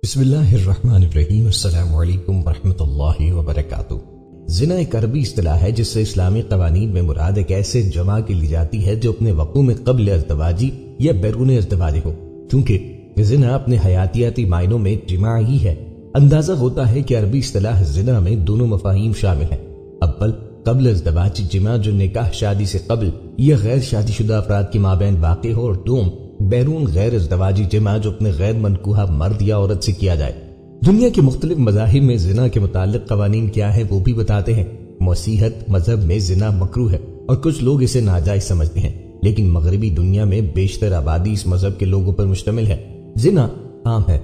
بسم اللہ الرحمن الرحیم۔ السلام علیکم ورحمۃ اللہ وبرکاتہ۔ زنا ایک عربی اصطلاح ہے جس سے اسلامی قوانین میں مراد ایک ایسے جمع کی لی جاتی ہے جو اپنے وقوع میں قبل ازدواجی یا بیرون ازدواجی ہو۔ چونکہ زنا اپنے حیاتیاتی معنوں میں جمع ہی ہے، اندازہ ہوتا ہے کہ عربی اصطلاح زنا میں دونوں مفاہیم شامل ہیں۔ اول قبل ازدواجی جمع جو نکاح شادی سے قبل یا غیر شادی شدہ افراد کے مابین واقع ہو، اور دوم بیرون غیر ازدواجی جمع جو اپنے غیر منکوحہ مرد یا عورت سے کیا جائے۔ دنیا کے مختلف مذاہب میں زنا کے متعلق قوانین کیا ہیں وہ بھی بتاتے ہیں۔ مسیحیت مذہب میں زنا مکروہ ہے اور کچھ لوگ اسے ناجائز سمجھتے ہیں، لیکن مغربی دنیا میں بیشتر آبادی اس مذہب کے لوگوں پر مشتمل ہے۔ زنا عام ہے۔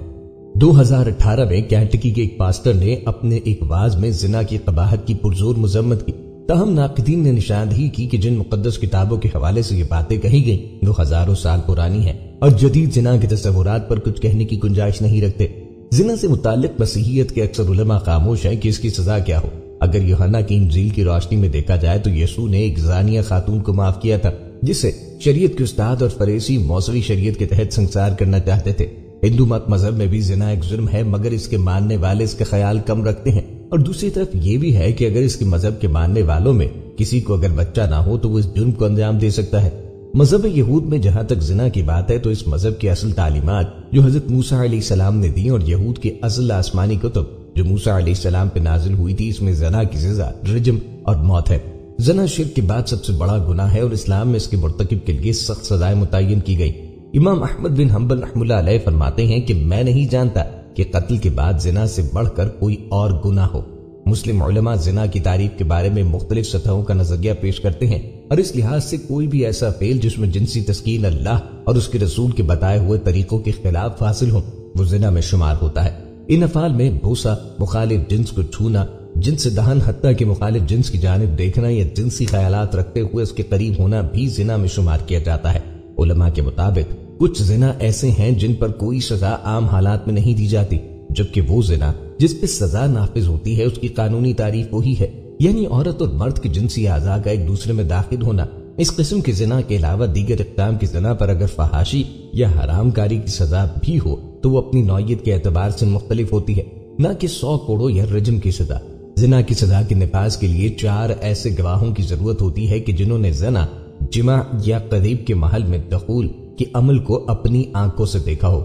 2018 میں کینٹکی کے ایک پاسٹر نے اپنے ایک واعظ میں زنا کی قباحت کی پرزور مذمت کی، تاہم ناقدین نے نشاندہی کی کہ جن مقدس کتابوں کے حوالے سے یہ باتیں کہی گئیں وہ ہزاروں سال پرانی ہیں اور جدید زنا کے تصورات پر کچھ کہنے کی گنجائش نہیں رکھتے۔ زنا سے متعلق مسیحیت کے اکثر علماء خاموش ہیں کہ اس کی سزا کیا ہو۔ اگر یوحنا کی انجیل کی روشنی میں دیکھا جائے تو یسوع نے ایک زانیہ خاتون کو معاف کیا تھا جسے شریعت کے استاد اور فریسی موسوی شریعت کے تحت سنسار کرنا چاہتے تھے۔ ہندو مت مذہب میں بھی زنا ایک جرم ہے، مگر اس کے ماننے والے اس کا خیال کم رکھتے ہیں، اور دوسری طرف یہ بھی ہے کہ اگر اس کے مذہب کے ماننے والوں میں کسی کو اگر بچہ نہ ہو تو وہ اس جرم کو انجام دے سکتا ہے۔ مذہب یہود میں جہاں تک زنا کی بات ہے تو اس مذہب کی اصل تعلیمات جو حضرت موسیٰ علیہ السلام نے دی اور یہود کی اصل آسمانی کتب جو موسیٰ علیہ السلام پہ نازل ہوئی تھی، اس میں زنا کی سزا رجم اور موت ہے۔ زنا شرک کے بعد سب سے بڑا گناہ ہے اور اسلام میں اس کے مرتکب کے لیے سخت سزائیں متعین کی گئی۔ امام احمد بن حنبل رحمہ اللہ علیہ فرماتے ہیں کہ میں نہیں جانتا کہ قتل کے بعد زنا سے بڑھ کر کوئی اور گناہ ہو۔ مسلم علماء زنا کی تعریف کے بارے میں مختلف سطحوں کا نظریہ پیش کرتے ہیں، اور اس لحاظ سے کوئی بھی ایسا فعل جس میں جنسی تسکین اللہ اور اس کے رسول کے بتائے ہوئے طریقوں کے خلاف حاصل ہو وہ زنا میں شمار ہوتا ہے۔ ان افعال میں بوسہ، مخالف جنس کو چھونا، جنس دہن، حتیٰ کہ مخالف جنس کی جانب دیکھنا یا جنسی خیالات رکھتے ہوئے اس کے قریب ہونا بھی زنا میں شمار کیا جاتا ہے۔ علماء کے مطابق کچھ زنا ایسے ہیں جن پر کوئی سزا عام حالات میں نہیں دی جاتی، جبکہ وہ زنا جس پہ سزا نافذ ہوتی ہے اس کی قانونی تعریف وہی ہے، یعنی عورت اور مرد کے جنسی اعضاء کا ایک دوسرے میں داخل ہونا۔ اس قسم کے زنا کے علاوہ دیگر اقسام کی زنا پر اگر فحاشی یا حرام کاری کی سزا بھی ہو تو وہ اپنی نوعیت کے اعتبار سے مختلف ہوتی ہے، نہ کہ 100 کوڑوں یا رجم کی سزا۔ زنا کی سزا کے نفاذ کے لیے 4 ایسے گواہوں کی ضرورت ہوتی ہے کہ جنہوں نے زنا، جمع یا قریب کے محل میں دخول کے عمل کو اپنی آنکھوں سے دیکھا ہو،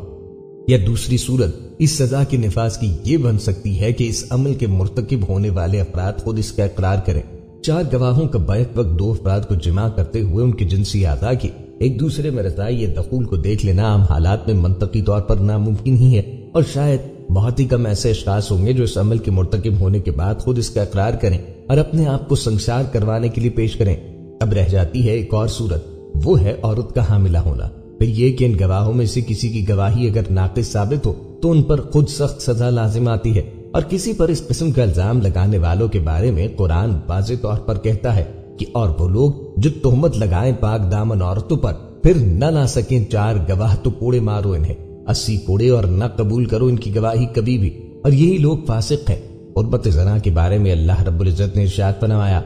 یا دوسری صورت اس سزا کے نفاذ کی یہ بن سکتی ہے کہ اس عمل کے مرتکب ہونے والے افراد خود اس کا اقرار کریں۔ 4 گواہوں کا بیک وقت 2 افراد کو جمع کرتے ہوئے ان کے جنسی اعضاء کی ایک دوسرے میں رسائی یا دخول کو دیکھ لینا عام حالات میں منطقی طور پر ناممکن ہی ہے، اور شاید بہت ہی کم ایسے اشخاص ہوں گے جو اس عمل کے مرتکب ہونے کے بعد خود اس کا اقرار کریں اور اپنے آپ کو سنسار کروانے کے لیے پیش کریں۔ اب رہ جاتی ہے ایک اور صورت، وہ ہے عورت کا حاملہ ہونا۔ پھر یہ کہ ان گواہوں میں سے کسی کی گواہی اگر ناقص ثابت ہو تو ان پر خود سخت سزا لازم آتی ہے، اور کسی پر اس قسم کا الزام لگانے والوں کے بارے میں قرآن واضح طور پر کہتا ہے کہ اور وہ لوگ جو تہمت لگائیں پاک دامن عورتوں پر پھر نہ لا سکیں 4 گواہ تو کوڑے مارو انہیں 80 کوڑے، اور نہ قبول کرو ان کی گواہی کبھی بھی، اور یہی لوگ فاسق ہیں۔ حرمت زنا کے بارے میں اللہ رب العزت نے ارشاد فرمایا،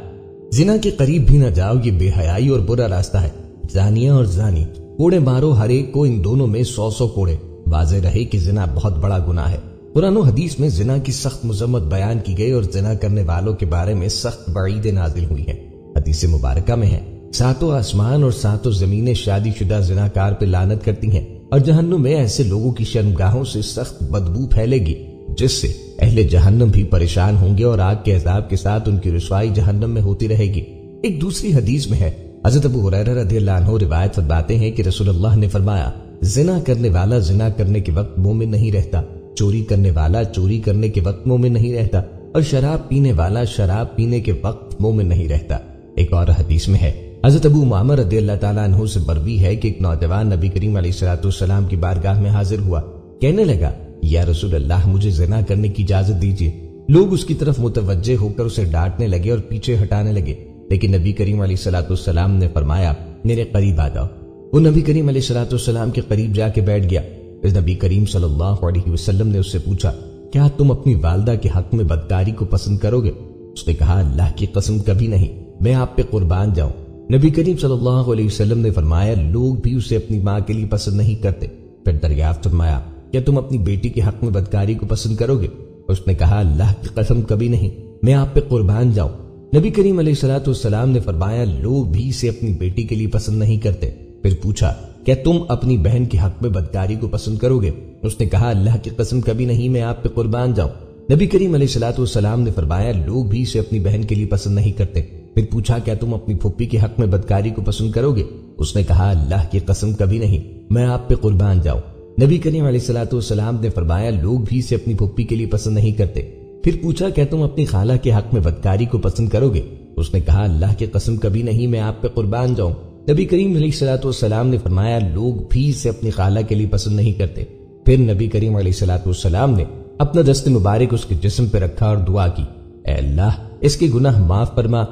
زنا کے قریب بھی نہ جاؤ، یہ بے حیائی اور برا راستہ ہے۔ زانیہ اور زانی کوڑے مارو ہر ایک کو، ان دونوں میں 100 کوڑے۔ واضح رہے کہ زنا بہت بڑا گناہ ہے۔ قرآن و حدیث میں زنا کی سخت مذمت بیان کی گئی اور زنا کرنے والوں کے بارے میں سخت وعیدیں نازل ہوئی ہیں۔ حدیث مبارکہ میں ہے، 7 آسمان اور 7 زمینیں شادی شدہ زناکار پہ لعنت کرتی ہیں، اور جہنم میں ایسے لوگوں کی شرمگاہوں سے سخت بدبو پھیلے گی جس سے اہل جہنم بھی پریشان ہوں گے، اور آگ کے عذاب کے ساتھ ان کی رسوائی جہنم میں ہوتی رہے گی۔ ایک دوسری حدیث میں ہے، حضرت ابو ہریرہ رضی اللہ عنہ روایت فرماتے ہیں کہ رسول اللہ نے فرمایا، زنا کرنے والا زنا کرنے کے وقت مومن نہیں رہتا، چوری کرنے والا چوری کرنے کے وقت مومن نہیں رہتا، اور شراب پینے والا شراب پینے کے وقت مومن نہیں رہتا۔ ایک اور حدیث میں ہے، حضرت ابو امامہ رضی اللہ تعالیٰ عنہ سے مروی ہے کہ ایک نوجوان نبی کریم علیہ الصلوۃ والسلام کی بارگاہ میں حاضر ہوا، کہنے لگا، یا رسول اللہ مجھے زنا کرنے کی اجازت دیجیے۔ لوگ اس کی طرف متوجہ ہو کر اسے ڈانٹنے لگے اور پیچھے ہٹانے لگے، لیکن نبی کریم علیہ الصلوۃ والسلام نے فرمایا، میرے قریب آ جاؤ۔ وہ نبی کریم علیہ الصلوۃ والسلام کے قریب جا کے بیٹھ گیا۔ اس نبی کریم صلی اللہ علیہ وسلم نے اس سے پوچھا، کیا تم اپنی والدہ کے حق میں بدکاری کو پسند کرو گے؟ اس نے کہا، اللہ کی قسم کبھی نہیں، میں آپ پہ قربان جاؤں۔ نبی کریم صلی اللہ علیہ وسلم نے فرمایا، لوگ بھی اسے اپنی ماں کے لیے پسند نہیں کرتے۔ پھر دریافت فرمایا، کیا تم اپنی بیٹی کے حق میں بدکاری کو پسند کرو گے؟ اس نے کہا اللہ کی قسم کبھی نہیں، میں آپ پہ قربان جاؤں۔ نبی کریم علیہ الصلوۃ والسلام نے فرمایا لوگ بھی اسے اپنی بیٹی کے لیے پسند نہیں کرتے۔ پھر پوچھا کیا تم اپنی بہن کے حق میں بدکاری کو پسند کرو گے؟ اس نے کہا اللہ کی قسم کبھی نہیں، میں آپ پہ قربان جاؤں۔ نبی کریم علیہ الصلوۃ والسلام نے فرمایا لوگ بھی اسے اپنی بہن کے لیے پسند نہیں کرتے۔ پھر پوچھا کیا تم اپنی پھوپھی کے حق میں بدکاری کو پسند کرو گے؟ اس نے کہا اللہ کی قسم کبھی نہیں، میں آپ پہ قربان جاؤں۔ نبی کریم علیہ الصلوۃ والسلام نے فرمایا لوگ بھی اسے اپنی پھوپھی کے لیے پسند نہیں کرتے۔ پھر پوچھا کیا تم اپنی خالہ کے حق میں بدکاری کو پسند کرو گے؟ اس نے کہا اللہ کی قسم کبھی نہیں، میں آپ پہ قربان جاؤں۔ نبی کریم علیہ الصلوۃ والسلام نے فرمایا لوگ بھی اسے اپنی خالہ کے لیے پسند نہیں کرتے۔ پھر نبی کریم علیہ الصلوۃ والسلام نے اپنا دست مبارک اس کے جسم پہ رکھا اور دعا کی، اے اللہ اس کے گناہ معاف فرما،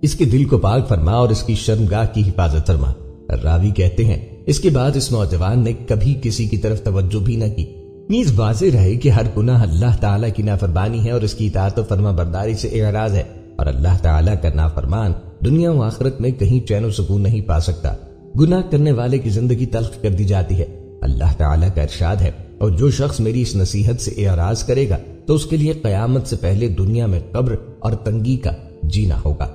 اس کے دل کو پاک فرما اور اس کی شرمگاہ کی حفاظت فرما۔ راوی کہتے ہیں اس کے بعد اس نوجوان نے کبھی کسی کی طرف توجہ بھی نہ کی۔ نیز واضح رہے کہ ہر گناہ اللہ تعالیٰ کی نافرمانی ہے اور اس کی اطاعت و فرما برداری سے اعراض ہے، اور اللہ تعالیٰ کا نافرمان دنیا و آخرت میں کہیں چین و سکون نہیں پا سکتا۔ گناہ کرنے والے کی زندگی تلخ کر دی جاتی ہے۔ اللہ تعالیٰ کا ارشاد ہے اور جو شخص میری اس نصیحت سے اعراض کرے گا تو اس کے لیے قیامت سے پہلے دنیا میں قبر اور تنگی کا جینا ہوگا۔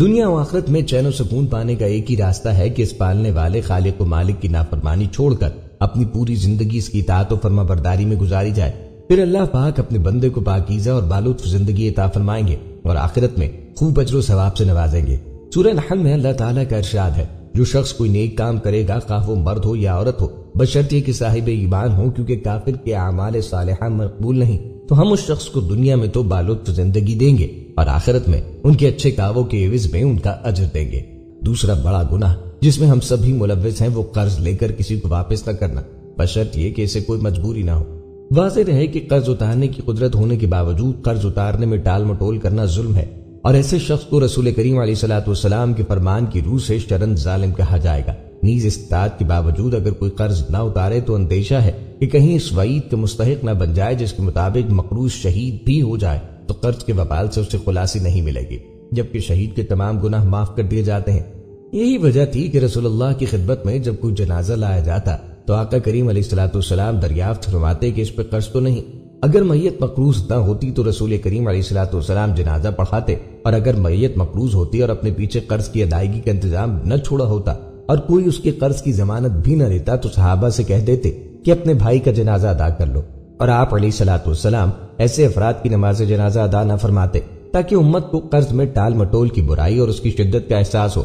دنیا و آخرت میں چین و سکون پانے کا ایک ہی راستہ ہے کہ اس پالنے والے خالق و مالک کی نافرمانی چھوڑ کر اپنی پوری زندگی اس کی اطاعت و فرما برداری میں گزاری جائے۔ پھر اللہ پاک اپنے بندے کو پاکیزہ اور بالطف زندگی عطا فرمائیں گے اور آخرت میں خوب اجر و ثواب سے نوازیں گے۔ سورہ نحل میں اللہ تعالیٰ کا ارشاد ہے جو شخص کوئی نیک کام کرے گا خواہ وہ مرد ہو یا عورت ہو بشرطیہ کہ صاحب ایمان ہو، کیونکہ کافر کے اعمال صالحہ مقبول نہیں، تو ہم اس شخص کو دنیا میں تو بالطف زندگی دیں گے اور آخرت میں ان کے اچھے کاموں کے عوض میں ان کا اجر دیں گے۔ دوسرا بڑا گناہ جس میں ہم سب ہی ملوث ہیں وہ قرض لے کر کسی کو واپس نہ کرنا، بشرط یہ کہ اسے کوئی مجبوری نہ ہو۔ واضح رہے کہ قرض اتارنے کی قدرت ہونے کے باوجود قرض اتارنے میں ٹال مٹول کرنا ظلم ہے، اور ایسے شخص کو رسول کریم علیہ الصلوۃ والسلام کے فرمان کی روح سے شرن ظالم کہا جائے گا۔ نیز استطاعت کے باوجود اگر کوئی قرض نہ اتارے تو اندیشہ ہے کہ کہیں اس وعید کے مستحق نہ بن جائے جس کے مطابق مقروض شہید بھی ہو جائے تو قرض کے وبال سے اسے خلاصی نہیں ملے گی، جبکہ شہید کے تمام گناہ معاف کر دیے جاتے ہیں۔ یہی وجہ تھی کہ رسول اللہ کی خدمت میں جب کوئی جنازہ لایا جاتا تو آقا کریم علیہ الصلوۃ والسلام دریافت فرماتے کہ اس پہ قرض تو نہیں۔ اگر میت مقروض نہ ہوتی تو رسول کریم علیہ الصلوۃ والسلام جنازہ پڑھاتے، اور اگر میت مقروض ہوتی اور اپنے پیچھے قرض کی ادائیگی کا انتظام نہ چھوڑا ہوتا اور کوئی اس کے قرض کی ضمانت بھی نہ لیتا تو صحابہ سے کہہ دیتے کہ اپنے بھائی کا جنازہ ادا کر لو، اور آپ علیہ الصلوۃ والسلام ایسے افراد کی نماز جنازہ ادا نہ فرماتے تاکہ امت کو قرض میں ٹال مٹول کی برائی اور اس کی شدت کا احساس ہو۔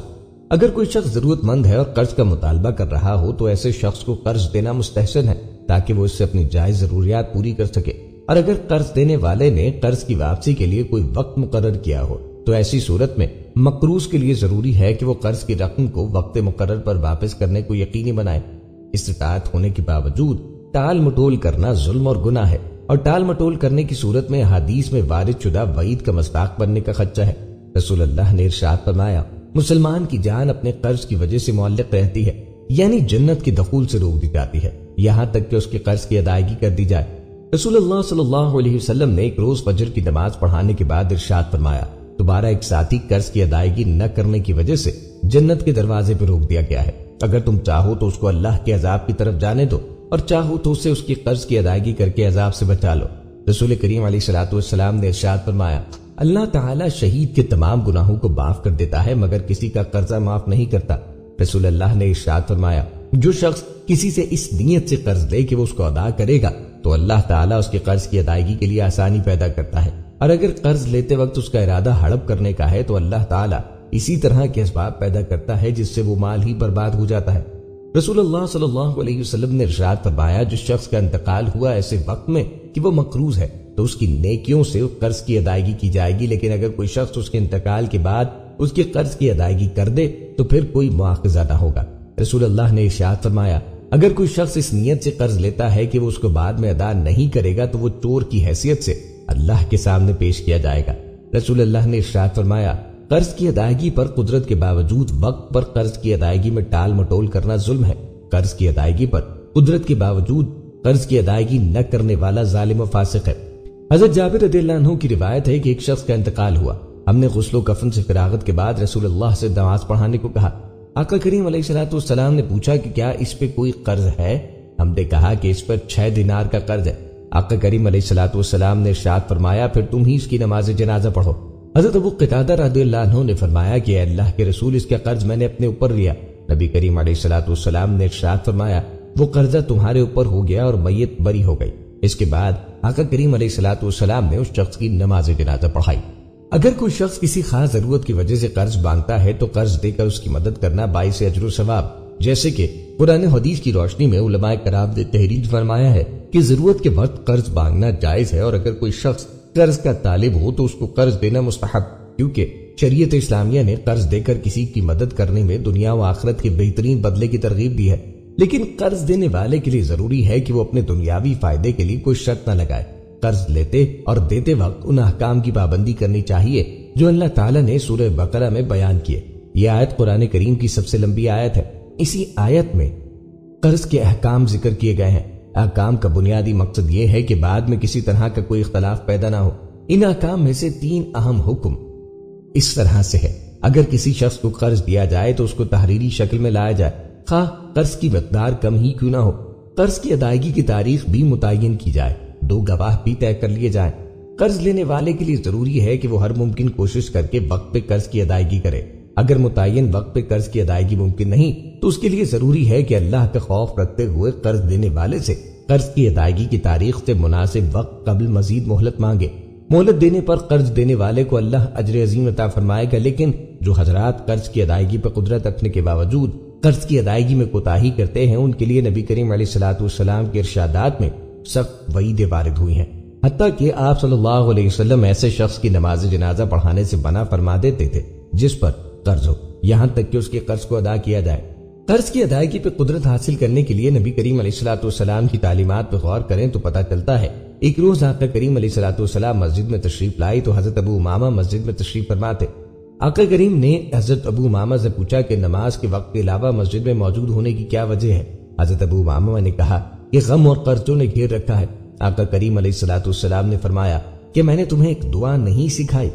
اگر کوئی شخص ضرورت مند ہے اور قرض کا مطالبہ کر رہا ہو تو ایسے شخص کو قرض دینا مستحسن ہے تاکہ وہ اس سے اپنی جائز ضروریات پوری کر سکے، اور اگر قرض دینے والے نے قرض کی واپسی کے لیے کوئی وقت مقرر کیا ہو تو ایسی صورت میں مقروض کے لیے ضروری ہے کہ وہ قرض کی رقم کو وقت مقرر پر واپس کرنے کو یقینی بنائے۔ استطاعت ہونے کے باوجود ٹال مٹول کرنا ظلم اور گناہ ہے، اور ٹال مٹول کرنے کی صورت میں حدیث میں وارد شدہ وعید کا مصداق بننے کا خدشہ ہے۔ رسول اللہ نے ارشاد فرمایا مسلمان کی جان اپنے قرض کی وجہ سے معلق رہتی ہے، یعنی جنت کی دخول سے روک دی جاتی ہے یہاں تک کہ اس کے قرض کی ادائیگی کر دی جائے۔ رسول اللہ صلی اللہ علیہ وسلم نے ایک روز فجر کی نماز پڑھانے کے بعد ارشاد فرمایا تمہارا ایک ساتھی قرض کی ادائیگی نہ کرنے کی وجہ سے جنت کے دروازے پہ روک دیا گیا ہے، اگر تم چاہو تو اس کو اللہ کے عذاب کی طرف جانے دو اور چاہو تو اسے اس کی قرض کی ادائیگی کر کے عذاب سے بچا لو۔ رسول کریم علیہ الصلوۃ والسلام نے ارشاد فرمایا اللہ تعالیٰ شہید کے تمام گناہوں کو معاف کر دیتا ہے مگر کسی کا قرضہ معاف نہیں کرتا۔ رسول اللہ نے ارشاد فرمایا جو شخص کسی سے اس نیت سے قرض لے کہ وہ اس کو ادا کرے گا تو اللہ تعالیٰ اس کے قرض کی ادائیگی کے لیے آسانی پیدا کرتا ہے، اور اگر قرض لیتے وقت اس کا ارادہ ہڑپ کرنے کا ہے تو اللہ تعالیٰ اسی طرح کے اسباب پیدا کرتا ہے جس سے وہ مال ہی برباد ہو جاتا ہے۔ رسول اللہ صلی اللہ علیہ وسلم نے ارشاد فرمایا جس شخص کا انتقال ہوا ایسے وقت میں کہ وہ مقروض ہے تو اس کی نیکیوں سے قرض کی ادائیگی کی جائے گی، لیکن اگر کوئی شخص اس کے انتقال کے بعد اس کے قرض کی ادائیگی کر دے تو پھر کوئی مواخذہ نہ ہوگا۔ رسول اللہ نے ارشاد فرمایا اگر کوئی شخص اس نیت سے قرض لیتا ہے کہ وہ اس کو بعد میں ادا نہیں کرے گا تو وہ چور کی حیثیت سے اللہ کے سامنے پیش کیا جائے گا۔ رسول اللہ نے ارشاد فرمایا قرض کی ادائیگی پر قدرت کے باوجود وقت پر قرض کی ادائیگی میں ٹال مٹول کرنا ظلم ہے۔ قرض کی ادائیگی پر قدرت کے باوجود قرض کی ادائیگی نہ کرنے والا ظالم و فاسق ہے۔ حضرت جابر رضی اللہ عنہ کی روایت ہے کہ ایک شخص کا انتقال ہوا، ہم نے غسل و کفن سے فراغت کے بعد رسول اللہ سے نماز پڑھانے کو کہا۔ آقا کریم علیہ الصلوۃ والسلام نے پوچھا کہ کیا اس پہ کوئی قرض ہے؟ ہم نے کہا کہ اس پر 6 دینار کا قرض ہے۔ آقا کریم علیہ الصلوۃ والسلام نے ارشاد فرمایا پھر تم ہی اس کی نماز جنازہ پڑھو۔ حضرت ابو قتادہ رضی اللہ عنہ نے فرمایا کہ اے اللہ کے رسول اس کا قرض میں نے اپنے اوپر لیا۔ نبی کریم علیہ الصلوۃ والسلام نے ارشاد فرمایا وہ قرضہ تمہارے اوپر ہو گیا اور میت بری ہو گئی۔ اس کے بعد آقا کریم علیہ الصلوۃ والسلام نے اس شخص کی نماز جنازہ پڑھائی۔ اگر کوئی شخص کسی خاص ضرورت کی وجہ سے قرض مانگتا ہے تو قرض دے کر اس کی مدد کرنا باعث اجر و ثواب، جیسے کہ قرآن حدیث کی روشنی میں علماء کرام نے تحریر فرمایا ہے کہ ضرورت کے وقت قرض مانگنا جائز ہے، اور اگر کوئی شخص قرض کا طالب ہو تو اس کو قرض دینا مستحب، کیونکہ شریعت اسلامیہ نے قرض دے کر کسی کی مدد کرنے میں دنیا و آخرت کے بہترین بدلے کی ترغیب دی ہے۔ لیکن قرض دینے والے کے لیے ضروری ہے کہ وہ اپنے دنیاوی فائدے کے لیے کوئی شرط نہ لگائے۔ قرض لیتے اور دیتے وقت ان احکام کی پابندی کرنی چاہیے جو اللہ تعالیٰ نے سورہ بقرہ میں بیان کیے۔ یہ آیت قرآن کریم کی سب سے لمبی آیت ہے۔ اسی آیت میں قرض کے احکام ذکر کیے گئے ہیں۔ احکام کا بنیادی مقصد یہ ہے کہ بعد میں کسی طرح کا کوئی اختلاف پیدا نہ ہو۔ ان احکام میں سے 3 اہم حکم اس طرح سے ہے: اگر کسی شخص کو قرض دیا جائے تو اس کو تحریری شکل میں لایا جائے، خواہ قرض کی مقدار کم ہی کیوں نہ ہو۔ قرض کی ادائیگی کی تاریخ بھی متعین کی جائے، 2 گواہ بھی طے کر لیے جائیں۔ قرض لینے والے کے لیے ضروری ہے کہ وہ ہر ممکن کوشش کر کے وقت پہ قرض کی ادائیگی کرے۔ اگر متعین وقت پہ قرض کی ادائیگی ممکن نہیں تو اس کے لیے ضروری ہے کہ اللہ کا خوف رکھتے ہوئے قرض دینے والے سے قرض کی ادائیگی کی تاریخ سے مناسب وقت قبل مزید مہلت مانگے۔ مہلت دینے پر قرض دینے والے کو اللہ اجر عظیم عطا فرمائے گا، لیکن جو حضرات قرض کی ادائیگی پر قدرت رکھنے کے باوجود قرض کی ادائیگی میں کوتاہی کرتے ہیں ان کے لیے نبی کریم علیہ الصلوۃ والسلام کے ارشادات میں سخت وعیدیں وارد ہوئی ہیں۔ حتیٰ کہ آپ صلی اللہ علیہ وسلم ایسے شخص کی نماز جنازہ پڑھانے سے منع فرما دیتے تھے جس پر قرض ہو، یہاں تک کہ اس کے قرض کو ادا کیا جائے۔ قرض کی ادائیگی پہ قدرت حاصل کرنے کے لیے نبی کریم علیہ الصلوۃ والسلام کی تعلیمات پہ غور کریں تو پتہ چلتا ہے۔ ایک روز آقا کریم علیہ الصلوۃ والسلام مسجد میں تشریف لائی تو حضرت ابو امامہ مسجد میں تشریف فرما تھے۔ آقا کریم نے حضرت ابو امامہ سے پوچھا کہ نماز کے وقت کے علاوہ مسجد میں موجود ہونے کی کیا وجہ ہے؟ حضرت ابو امامہ نے کہا کہ غم اور قرضوں نے گھیر رکھا ہے۔ آقا کریم علیہ الصلوۃ والسلام نے فرمایا کہ میں نے تمہیں ایک دعا نہیں سکھائی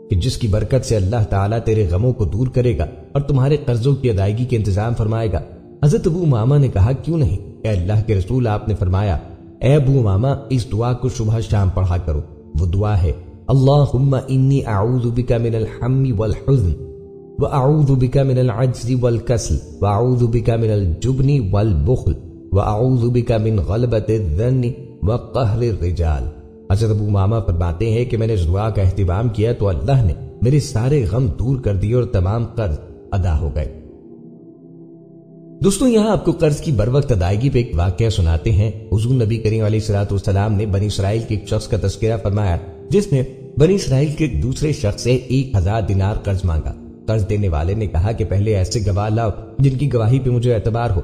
کہ جس کی برکت سے اللہ تعالیٰ تیرے غموں کو دور کرے گا اور تمہارے قرضوں کی ادائیگی کے انتظام فرمائے گا؟ حضرت ابو امامہ نے کہا کیوں نہیں اے اللہ کے رسول۔ آپ نے فرمایا اے ابو امامہ اس دعا کو صبح شام پڑھا کرو۔ وہ دعا ہے اللہم انی اعوذ بک من الہم والحزن واعوذ بک من العجز والکسل واعوذ بک من الجبن والبخل واعوذ بک من غلبۃ الظن وقہر الرجال۔ حضرت ابو امامہ فرماتے ہیں کہ میں نے اس دعا کا اہتمام کیا تو اللہ نے میرے سارے غم دور کر دیے اور تمام قرض ادا ہو گئے۔ دوستوں یہاں آپ کو قرض کی بروقت ادائیگی پہ ایک واقعہ سناتے ہیں۔ حضور نبی کریم علیہ الصلوۃ والسلام نے بنی اسرائیل کے ایک شخص کا تذکرہ فرمایا جس نے بنی اسرائیل کے ایک دوسرے شخص سے 1000 دینار قرض مانگا۔ قرض دینے والے نے کہا کہ پہلے ایسے گواہ لاؤ جن کی گواہی پہ مجھے اعتبار ہو۔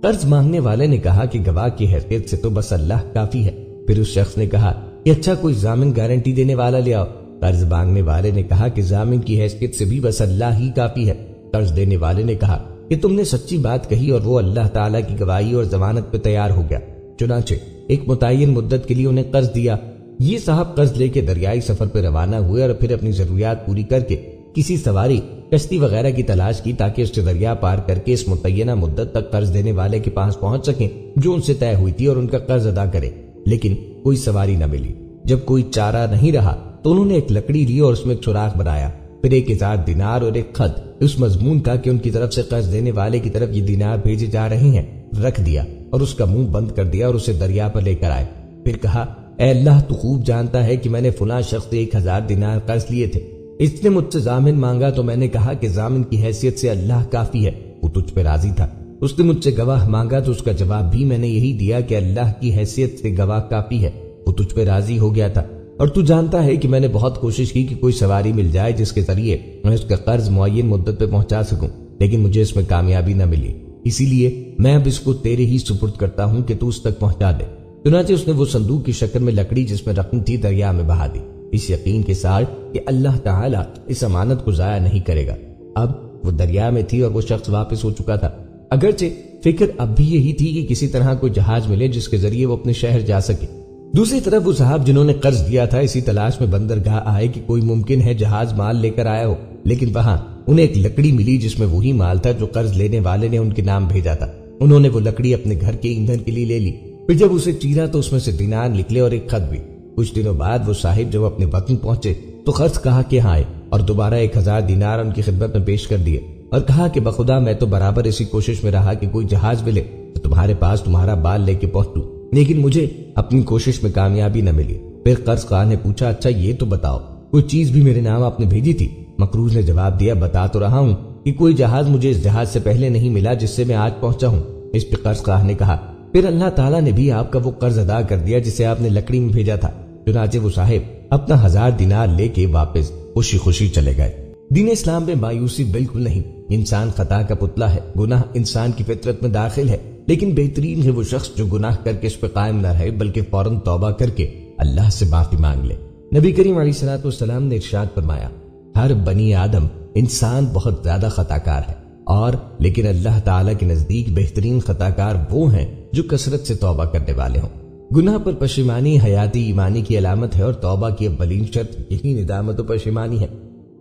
قرض مانگنے والے نے کہا کہ گواہ کی حیثیت سے تو بس اللہ کافی ہے۔ پھر اس شخص نے کہا کہ اچھا کوئی ضامن گارنٹی دینے والا لے آؤ۔ قرض مانگنے والے نے کہا کہ ضامن کی حیثیت سے بھی بس اللہ ہی کافی ہے۔ قرض دینے والے نے کہا کہ تم نے سچی بات کہی اور وہ اللہ تعالیٰ کی گواہی اور ضمانت پہ تیار ہو گیا۔ چنانچہ ایک متعین مدت کے لیے انہیں قرض دیا۔ یہ صاحب قرض لے کے دریائی سفر پہ روانہ ہوئے اور پھر اپنی ضروریات پوری کر کے کسی سواری کشتی وغیرہ کی تلاش کی تاکہ اس سے دریا پار کر کے اس متعینہ مدت تک قرض دینے والے کے پاس پہنچ سکیں جو ان سے طے ہوئی تھی اور ان کا قرض ادا کرے، لیکن کوئی سواری نہ ملی۔ جب کوئی چارہ نہیں رہا تو انہوں نے ایک لکڑی لی اور اس میں ایک سوراخ بنایا، پھر 1000 دینار اور ایک خط اس مضمون کا کہ ان کی طرف سے قرض دینے والے کی طرف یہ دینار بھیجے جا رہے ہیں رکھ دیا اور اس کا منہ بند کر دیا اور اسے دریا پر لے کر آئے۔ پھر کہا اے اللہ تو خوب جانتا ہے کہ میں نے فلاں شخص سے 1000 دینار قرض لیے تھے، اس نے مجھ سے ضامن مانگا تو میں نے کہا کہ ضامن کی حیثیت سے اللہ کافی ہے، وہ تجھ پہ راضی تھا۔ اس نے مجھ سے گواہ مانگا تو اس کا جواب بھی میں نے یہی دیا کہ اللہ کی حیثیت سے گواہ کافی ہے، وہ تجھ پہ راضی ہو گیا تھا۔ اور تو جانتا ہے کہ میں نے بہت کوشش کی کہ کوئی سواری مل جائے جس کے ذریعے میں اس کا قرض معین مدت پہ پہنچا سکوں، لیکن مجھے اس میں کامیابی نہ ملی، اسی لیے میں اب اس کو تیرے ہی سپرد کرتا ہوں کہ تو اس تک پہنچا دے۔ چنانچہ اس نے وہ صندوق کی شکل میں لکڑی جس میں رقم تھی دریا میں بہا دی، اس یقین کے ساتھ کہ اللہ تعالیٰ اس امانت کو ضائع نہیں کرے گا۔ اب وہ دریا میں تھی اور وہ شخص واپس ہو چکا تھا، اگرچہ فکر اب بھی یہی تھی کہ کسی طرح کوئی جہاز ملے جس کے ذریعے وہ اپنے شہر جا سکے۔ دوسری طرف وہ صاحب جنہوں نے قرض دیا تھا اسی تلاش میں بندرگاہ آئے کہ کوئی ممکن ہے جہاز مال لے کر آیا ہو، لیکن وہاں انہیں ایک لکڑی ملی جس میں وہی مال تھا جو قرض لینے والے نے ان کے نام بھیجا تھا۔ انہوں نے وہ لکڑی اپنے گھر کے ایندھن کے لیے لے لی، پھر جب اسے چیرا تو اس میں سے دینار نکلے اور ایک خط بھی۔ کچھ دنوں بعد وہ صاحب جب اپنے وطن پہنچے تو خرچ کہا کہ ہاں آئے، اور دوبارہ 1000 دینار ان کی خدمت میں پیش کر دیے اور کہا کہ بخدا میں تو برابر اسی کوشش میں رہا کہ کوئی جہاز ملے تو تمہارے پاس تمہارا بال لے کے پہنچوں، لیکن مجھے اپنی کوشش میں کامیابی نہ ملی۔ پھر قرض خواہ نے پوچھا اچھا یہ تو بتاؤ کوئی چیز بھی میرے نام آپ نے بھیجی تھی؟ مقروض نے جواب دیا بتا تو رہا ہوں کہ کوئی جہاز مجھے اس جہاز سے پہلے نہیں ملا جس سے میں آج پہنچا ہوں۔ اس پہ قرض خواہ نے کہا پھر اللہ تعالیٰ نے بھی آپ کا وہ قرض ادا کر دیا جسے آپ نے لکڑی میں بھیجا تھا۔ چنانچہ وہ صاحب اپنا 1000 دینار لے کے واپس خوشی خوشی چلے گئے۔ دین اسلام میں مایوسی بالکل نہیں، انسان خطا کا پتلا ہے، گناہ انسان کی فطرت میں داخل ہے، لیکن بہترین ہے وہ شخص جو گناہ کر کے اس پہ قائم نہ رہے بلکہ فوراً توبہ کر کے اللہ سے معافی مانگ لے۔ نبی کریم علیہ الصلوۃ والسلام نے ارشاد فرمایا ہر بنی آدم انسان بہت زیادہ خطا کار ہے، اور لیکن اللہ تعالیٰ کے نزدیک بہترین خطا کار وہ ہیں جو کثرت سے توبہ کرنے والے ہوں۔ گناہ پر پشیمانی حیاتی ایمانی کی علامت ہے، اور توبہ کی اولین شرط یہی ندامت و پشیمانی ہے۔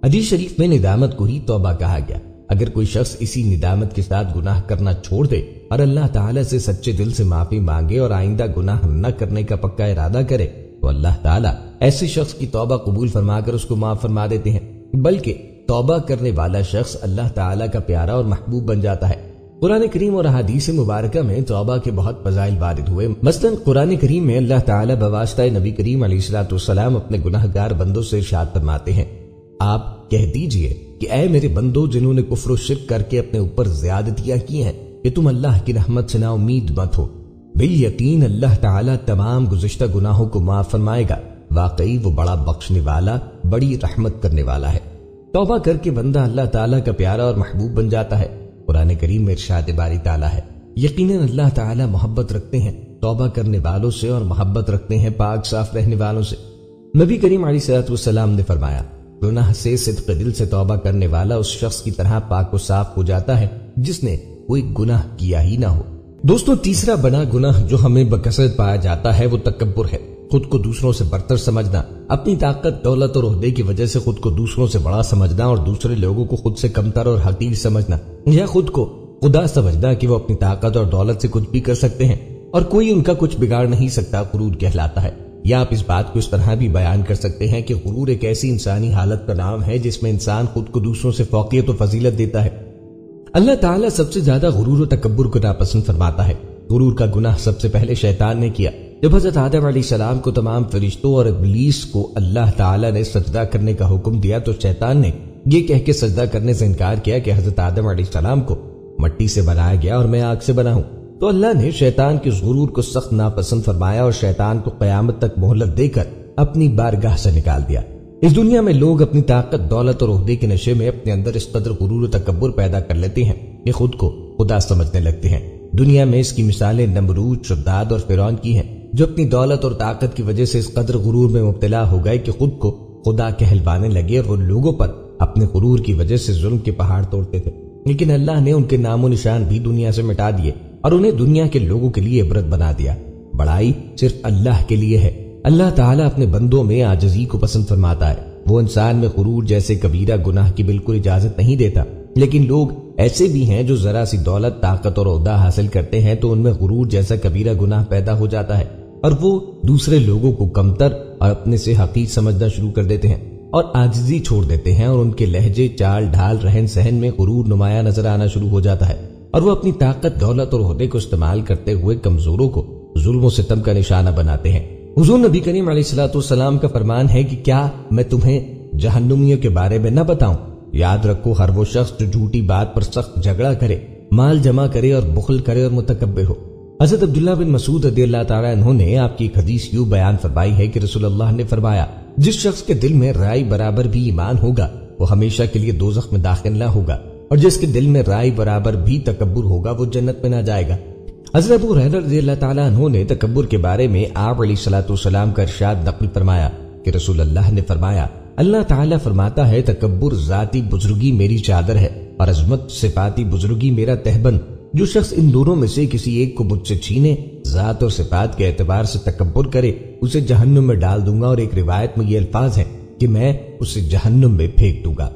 حدیث شریف میں ندامت کو ہی توبہ کہا گیا۔ اگر کوئی شخص اسی ندامت کے ساتھ گناہ کرنا چھوڑ دے اور اللہ تعالیٰ سے سچے دل سے معافی مانگے اور آئندہ گناہ نہ کرنے کا پکا ارادہ کرے تو اللہ تعالیٰ ایسے شخص کی توبہ قبول فرما کر اس کو معاف فرما دیتے ہیں، بلکہ توبہ کرنے والا شخص اللہ تعالیٰ کا پیارا اور محبوب بن جاتا ہے۔ قرآن کریم اور احادیث مبارکہ میں توبہ کے بہت فضائل وارد ہوئے۔ مثلا قرآن کریم میں اللہ تعالیٰ بواسطہ نبی کریم علیہ الصلوۃ والسلام اپنے گناہ گار بندوں سے ارشاد فرماتے ہیں آپ کہہ دیجئے کہ اے میرے بندو جنہوں نے کفر و شرک کر کے اپنے اوپر زیادتیاں کی ہیں کہ تم اللہ کی رحمت سے نا امید مت ہو، بالیقین اللہ تعالیٰ تمام گزشتہ گناہوں کو معاف فرمائے گا، واقعی وہ بڑا بخشنے والا بڑی رحمت کرنے والا ہے۔ توبہ کر کے بندہ اللہ تعالیٰ کا پیارا اور محبوب بن جاتا ہے۔ قرآن کریم میں ارشاد باری تعالیٰ ہے یقیناً اللہ تعالیٰ محبت رکھتے ہیں توبہ کرنے والوں سے اور محبت رکھتے ہیں پاک صاف رہنے والوں سے۔ نبی کریم علیہ الصلوۃ والسلام نے فرمایا گناہ سے صدق دل سے توبہ کرنے والا اس شخص کی طرح پاک و صاف ہو جاتا ہے جس نے کوئی گناہ کیا ہی نہ ہو۔ دوستو تیسرا بڑا گناہ جو ہمیں بکثرت پایا جاتا ہے وہ تکبر ہے، خود کو دوسروں سے برتر سمجھنا، اپنی طاقت دولت اور عہدے کی وجہ سے خود کو دوسروں سے بڑا سمجھنا اور دوسرے لوگوں کو خود سے کمتر اور حقیر سمجھنا، یا خود کو خدا سمجھنا کہ وہ اپنی طاقت اور دولت سے کچھ بھی کر سکتے ہیں اور کوئی ان کا کچھ بگاڑ نہیں سکتا، غرور کہلاتا ہے۔ یا آپ اس بات کو اس طرح بھی بیان کر سکتے ہیں کہ غرور ایک ایسی انسانی حالت کا نام ہے جس میں انسان خود کو دوسروں سے فوقیت و فضیلت دیتا ہے۔ اللہ تعالیٰ سب سے زیادہ غرور و تکبر کو ناپسند فرماتا ہے۔ غرور کا گناہ سب سے پہلے شیطان نے کیا۔ جب حضرت آدم علیہ السلام کو تمام فرشتوں اور ابلیس کو اللہ تعالیٰ نے سجدہ کرنے کا حکم دیا تو شیطان نے یہ کہہ کے سجدہ کرنے سے انکار کیا کہ حضرت آدم علیہ السلام کو مٹی سے بنایا گیا اور میں آگ سے بنا ہوں۔ تو اللہ نے شیطان کے غرور کو سخت ناپسند فرمایا اور شیطان کو قیامت تک مہلت دے کر اپنی بارگاہ سے نکال دیا۔ اس دنیا میں لوگ اپنی طاقت دولت اور عہدے کے نشے میں اپنے اندر اس قدر غرور و تکبر پیدا کر لیتے ہیں کہ خود کو خدا سمجھنے لگتے ہیں۔ دنیا میں اس کی مثالیں نمرود، شداد اور فرعون کی ہیں، جو اپنی دولت اور طاقت کی وجہ سے اس قدر غرور میں مبتلا ہو گئے کہ خود کو خدا کہلوانے لگے اور وہ لوگوں پر اپنے غرور کی وجہ سے ظلم کے پہاڑ توڑتے تھے، لیکن اللہ نے ان کے نام و نشان بھی دنیا سے مٹا دیے اور انہیں دنیا کے لوگوں کے لیے عبرت بنا دیا۔ بڑائی صرف اللہ کے لیے ہے۔ اللہ تعالیٰ اپنے بندوں میں عاجزی کو پسند فرماتا ہے۔ وہ انسان میں غرور جیسے کبیرہ گناہ کی بالکل اجازت نہیں دیتا، لیکن لوگ ایسے بھی ہیں جو ذرا سی دولت، طاقت اور عہدہ حاصل کرتے ہیں تو ان میں غرور جیسا کبیرہ گناہ پیدا ہو جاتا ہے اور وہ دوسرے لوگوں کو کمتر اور اپنے سے حقیر سمجھنا شروع کر دیتے ہیں اور عاجزی چھوڑ دیتے ہیں، اور ان کے لہجے، چال ڈھال، رہن سہن میں غرور نمایاں نظر آنا شروع ہو جاتا ہے، اور وہ اپنی طاقت، دولت اور عہدے کو استعمال کرتے ہوئے کمزوروں کو ظلم و ستم کا نشانہ بناتے ہیں۔ حضور نبی کریم علیہ الصلوۃ والسلام کا فرمان ہے کہ کیا میں تمہیں جہنمیوں کے بارے میں نہ بتاؤں؟ یاد رکھو ہر وہ شخص جو جھوٹی بات پر سخت جھگڑا کرے، مال جمع کرے اور بخل کرے اور متکبر ہو۔ حضرت عبداللہ بن مسعود رضی اللہ تعالیٰ عنہ نے آپ کی ایک حدیث یوں بیان فرمائی ہے کہ رسول اللہ نے فرمایا جس شخص کے دل میں رائی برابر بھی ایمان ہوگا وہ ہمیشہ کے لیے دوزخ میں داخل نہ ہوگا، اور جس کے دل میں رائی برابر بھی تکبر ہوگا وہ جنت میں نہ جائے گا۔ حضرت ابو ہریرہ رضی اللہ تعالیٰ عنہ نے تکبر کے بارے میں آپ علیہ الصلوۃ والسلام کا ارشاد نقل فرمایا کہ رسول اللہ نے فرمایا اللہ تعالیٰ فرماتا ہے تکبر ذاتی بزرگی میری چادر ہے اور عظمت صفاتی بزرگی میرا تہبند۔ جو شخص ان دونوں میں سے کسی ایک کو مجھ سے چھینے، ذات اور صفات کے اعتبار سے تکبر کرے، اسے جہنم میں ڈال دوں گا، اور ایک روایت میں یہ الفاظ ہیں کہ میں اسے جہنم میں پھینک دوں گا۔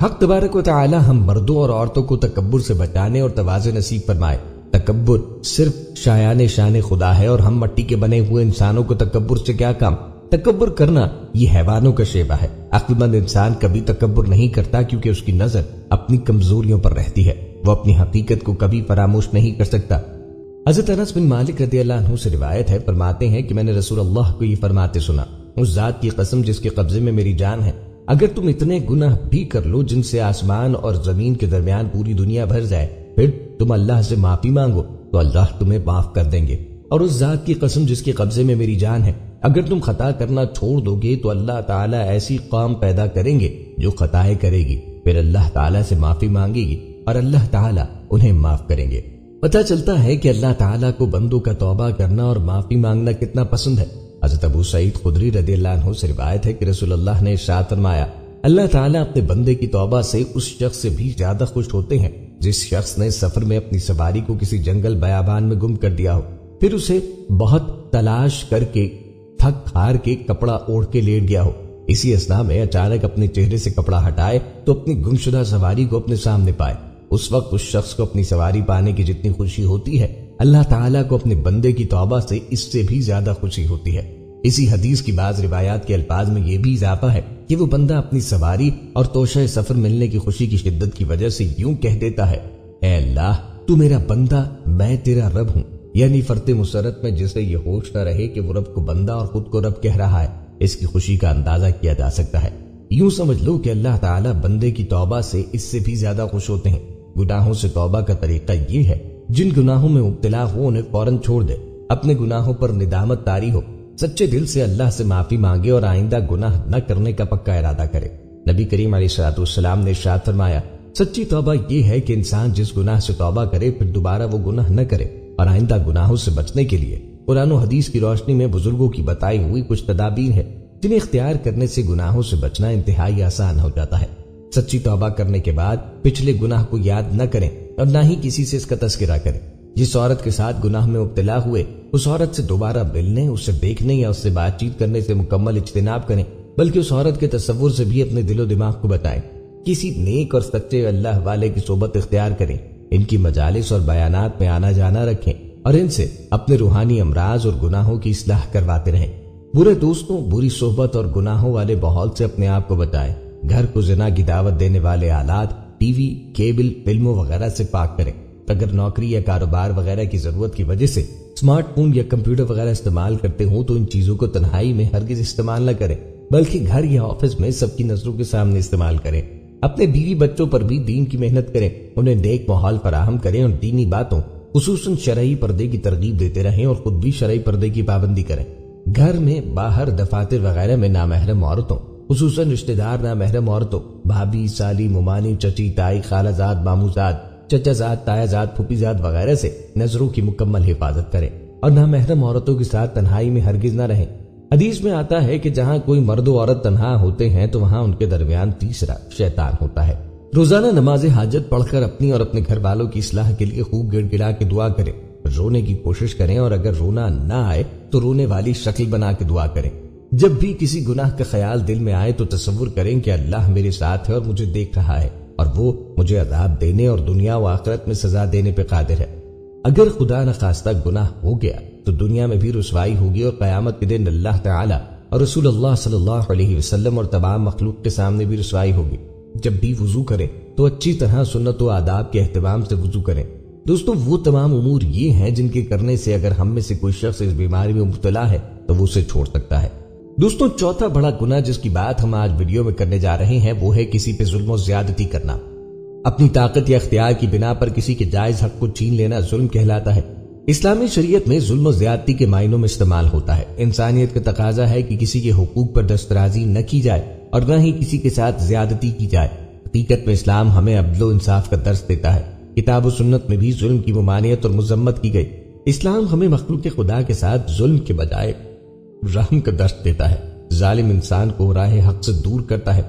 حق تبارک و تعالی ہم مردوں اور عورتوں کو تکبر سے بچانے اور توازن نصیب فرمائے۔ تکبر صرف شایان شان خدا ہے اور ہم مٹی کے بنے ہوئے انسانوں کو تکبر سے کیا کام؟ تکبر کرنا یہ حیوانوں کا شیوہ ہے۔ عقل مند انسان کبھی تکبر نہیں کرتا کیونکہ اس کی نظر اپنی کمزوریوں پر رہتی ہے، وہ اپنی حقیقت کو کبھی فراموش نہیں کر سکتا۔ حضرت انس بن مالک رضی اللہ عنہ سے روایت ہے، فرماتے ہیں کہ میں نے رسول اللہ کو یہ فرماتے سنا، اس ذات کی قسم جس کے قبضے میں میری جان ہے، اگر تم اتنے گناہ بھی کر لو جن سے آسمان اور زمین کے درمیان پوری دنیا بھر جائے، پھر تم اللہ سے معافی مانگو تو اللہ تمہیں معاف کر دیں گے، اور اس ذات کی قسم جس کے قبضے میں میری جان ہے، اگر تم خطا کرنا چھوڑ دو گے تو اللہ تعالیٰ ایسی قوم پیدا کریں گے جو خطائیں کرے گی، پھر اللہ تعالیٰ سے معافی مانگے گی اور اللہ تعالیٰ انہیں معاف کریں گے۔ پتہ چلتا ہے کہ اللہ تعالیٰ کو بندوں کا توبہ کرنا اور معافی مانگنا کتنا پسند ہے۔ حضرت ابو سعید خدری رضی اللہ عنہ سے روایت ہے کہ رسول اللہ نے ارشاد فرمایا، اللہ تعالیٰ اپنے بندے کی توبہ سے اس شخص سے بھی زیادہ خوش ہوتے ہیں جس شخص نے سفر میں اپنی سواری کو کسی جنگل بیابان میں گم کر دیا ہو، پھر اسے بہت تلاش کر کے تھک ہار کے کپڑا اوڑھ کے لیٹ گیا ہو، اسی اثنا میں اچانک اپنے چہرے سے کپڑا ہٹائے تو اپنی گمشدہ سواری کو اپنے سامنے پائے، اس وقت اس شخص کو اپنی سواری پانے کی جتنی خوشی ہوتی ہے، اللہ تعالیٰ کو اپنے بندے کی توبہ سے اس سے بھی زیادہ خوشی ہوتی ہے۔ اسی حدیث کی بعض روایات کے الفاظ میں یہ بھی اضافہ ہے کہ وہ بندہ اپنی سواری اور توشہ سفر ملنے کی خوشی کی شدت کی وجہ سے یوں کہہ دیتا ہے، اے اللہ تو میرا بندہ، میں تیرا رب ہوں، یعنی فرط مسرت میں جسے یہ ہوش نہ رہے کہ وہ رب کو بندہ اور خود کو رب کہہ رہا ہے، اس کی خوشی کا اندازہ کیا جا سکتا ہے۔ یوں سمجھ لو کہ اللہ تعالیٰ بندے کی توبہ سے اس سے بھی زیادہ خوش ہوتے ہیں۔ گناہوں سے توبہ کا طریقہ یہ ہے، جن گناہوں میں مبتلا ہو انہیں فوراً چھوڑ دے، اپنے گناہوں پر ندامت طاری ہو، سچے دل سے اللہ سے معافی مانگے اور آئندہ گناہ نہ کرنے کا پکا ارادہ کرے۔ نبی کریم علیہ الصلوۃ والسلام نے ارشاد فرمایا، سچی توبہ یہ ہے کہ انسان جس گناہ سے توبہ کرے پھر دوبارہ وہ گناہ نہ کرے، اور آئندہ گناہوں سے بچنے کے لیے قرآن و حدیث کی روشنی میں بزرگوں کی بتائی ہوئی کچھ تدابیر ہے جنہیں اختیار کرنے سے گناہوں سے بچنا انتہائی آسان ہو جاتا ہے۔ سچی توبہ کرنے کے بعد پچھلے گناہ کو یاد نہ کریں اور نہ ہی کسی سے اس کا تذکرہ کریں۔ جس عورت کے ساتھ گناہ میں مبتلا ہوئے اس عورت سے دوبارہ ملنے، اس سے دیکھنے یا اس سے بات چیت کرنے سے مکمل اجتناب کریں، بلکہ اس عورت کے تصور سے بھی اپنے دل و دماغ کو بتائیں۔ کسی نیک اور سچے اللہ والے کی صحبت اختیار کریں، ان کی مجالس اور بیانات میں آنا جانا رکھیں اور ان سے اپنے روحانی امراض اور گناہوں کی اصلاح کرواتے رہیں۔ برے دوستوں، بری صحبت اور گناہوں والے ماحول سے اپنے آپ کو بچائیں۔ گھر کو زنا کی دعوت دینے والے آلات، ٹی وی، کیبل، فلموں وغیرہ سے پاک کریں۔ اگر نوکری یا کاروبار وغیرہ کی ضرورت کی وجہ سے اسمارٹ فون یا کمپیوٹر وغیرہ استعمال کرتے ہوں تو ان چیزوں کو تنہائی میں ہرگز استعمال نہ کریں، بلکہ گھر یا آفس میں سب کی نظروں کے سامنے استعمال کریں۔ اپنے بیوی بچوں پر بھی دین کی محنت کریں، انہیں نیک ماحول فراہم کریں اور دینی باتوں خصوصاً شرعی پردے کی ترغیب دیتے رہیں اور خود بھی شرعی پردے کی پابندی کریں۔ گھر میں، باہر، دفاتر وغیرہ میں نامحرم عورتوں خصوصاً رشتہ دار نامحرم عورتوں، بھابھی، سالی، ممانی، چچی، تائی، خالہ زاد، ماموں زاد، چچا زاد، تایا زاد، پھوپھی زاد وغیرہ سے نظروں کی مکمل حفاظت کریں اور نامحرم عورتوں کے ساتھ تنہائی میں ہرگز نہ رہیں۔ حدیث میں آتا ہے کہ جہاں کوئی مرد و عورت تنہا ہوتے ہیں تو وہاں ان کے درمیان تیسرا شیطان ہوتا ہے۔ روزانہ نماز حاجت پڑھ کر اپنی اور اپنے گھر والوں کی اصلاح کے لیے خوب گڑ گڑا کے دعا کریں، رونے کی کوشش کریں اور اگر رونا نہ آئے تو رونے والی شکل بنا کے دعا کریں۔ جب بھی کسی گناہ کا خیال دل میں آئے تو تصور کریں کہ اللہ میرے ساتھ ہے اور مجھے دیکھ رہا ہے اور وہ مجھے عذاب دینے اور دنیا و آخرت میں سزا دینے پہ قادر ہے۔ اگر خدا نخواستہ گناہ ہو گیا تو دنیا میں بھی رسوائی ہوگی اور قیامت کے دن اللہ تعالیٰ اور رسول اللہ صلی اللہ علیہ وسلم اور تمام مخلوق کے سامنے بھی رسوائی ہوگی۔ جب بھی وضو کریں تو اچھی طرح سنت و آداب کے اہتمام سے وضو کریں۔ دوستوں، وہ تمام امور یہ ہیں جن کے کرنے سے اگر ہم میں سے کوئی شخص اس بیماری میں مبتلا ہے تو وہ اسے چھوڑ سکتا ہے۔ دوستوں، چوتھا بڑا گناہ جس کی بات ہم آج ویڈیو میں کرنے جا رہے ہیں وہ ہے کسی پہ ظلم و زیادتی کرنا۔ اپنی طاقت یا اختیار کی بنا پر کسی کے جائز حق کو چھین لینا ظلم کہلاتا ہے۔ اسلامی شریعت میں ظلم و زیادتی کے معنوں میں استعمال ہوتا ہے۔ انسانیت کا تقاضا ہے کہ کسی کے حقوق پر دسترازی نہ کی جائے اور نہ ہی کسی کے ساتھ زیادتی کی جائے۔ حقیقت میں اسلام ہمیں عدل و انصاف کا درس دیتا ہے۔ کتاب و سنت میں بھی ظلم کی ممانعت اور مذمت کی گئی۔ اسلام ہمیں مخلوق خدا کے ساتھ ظلم کے بجائے رحم کا درس دیتا ہے۔ ظالم انسان کو راہ حق سے دور کرتا ہے،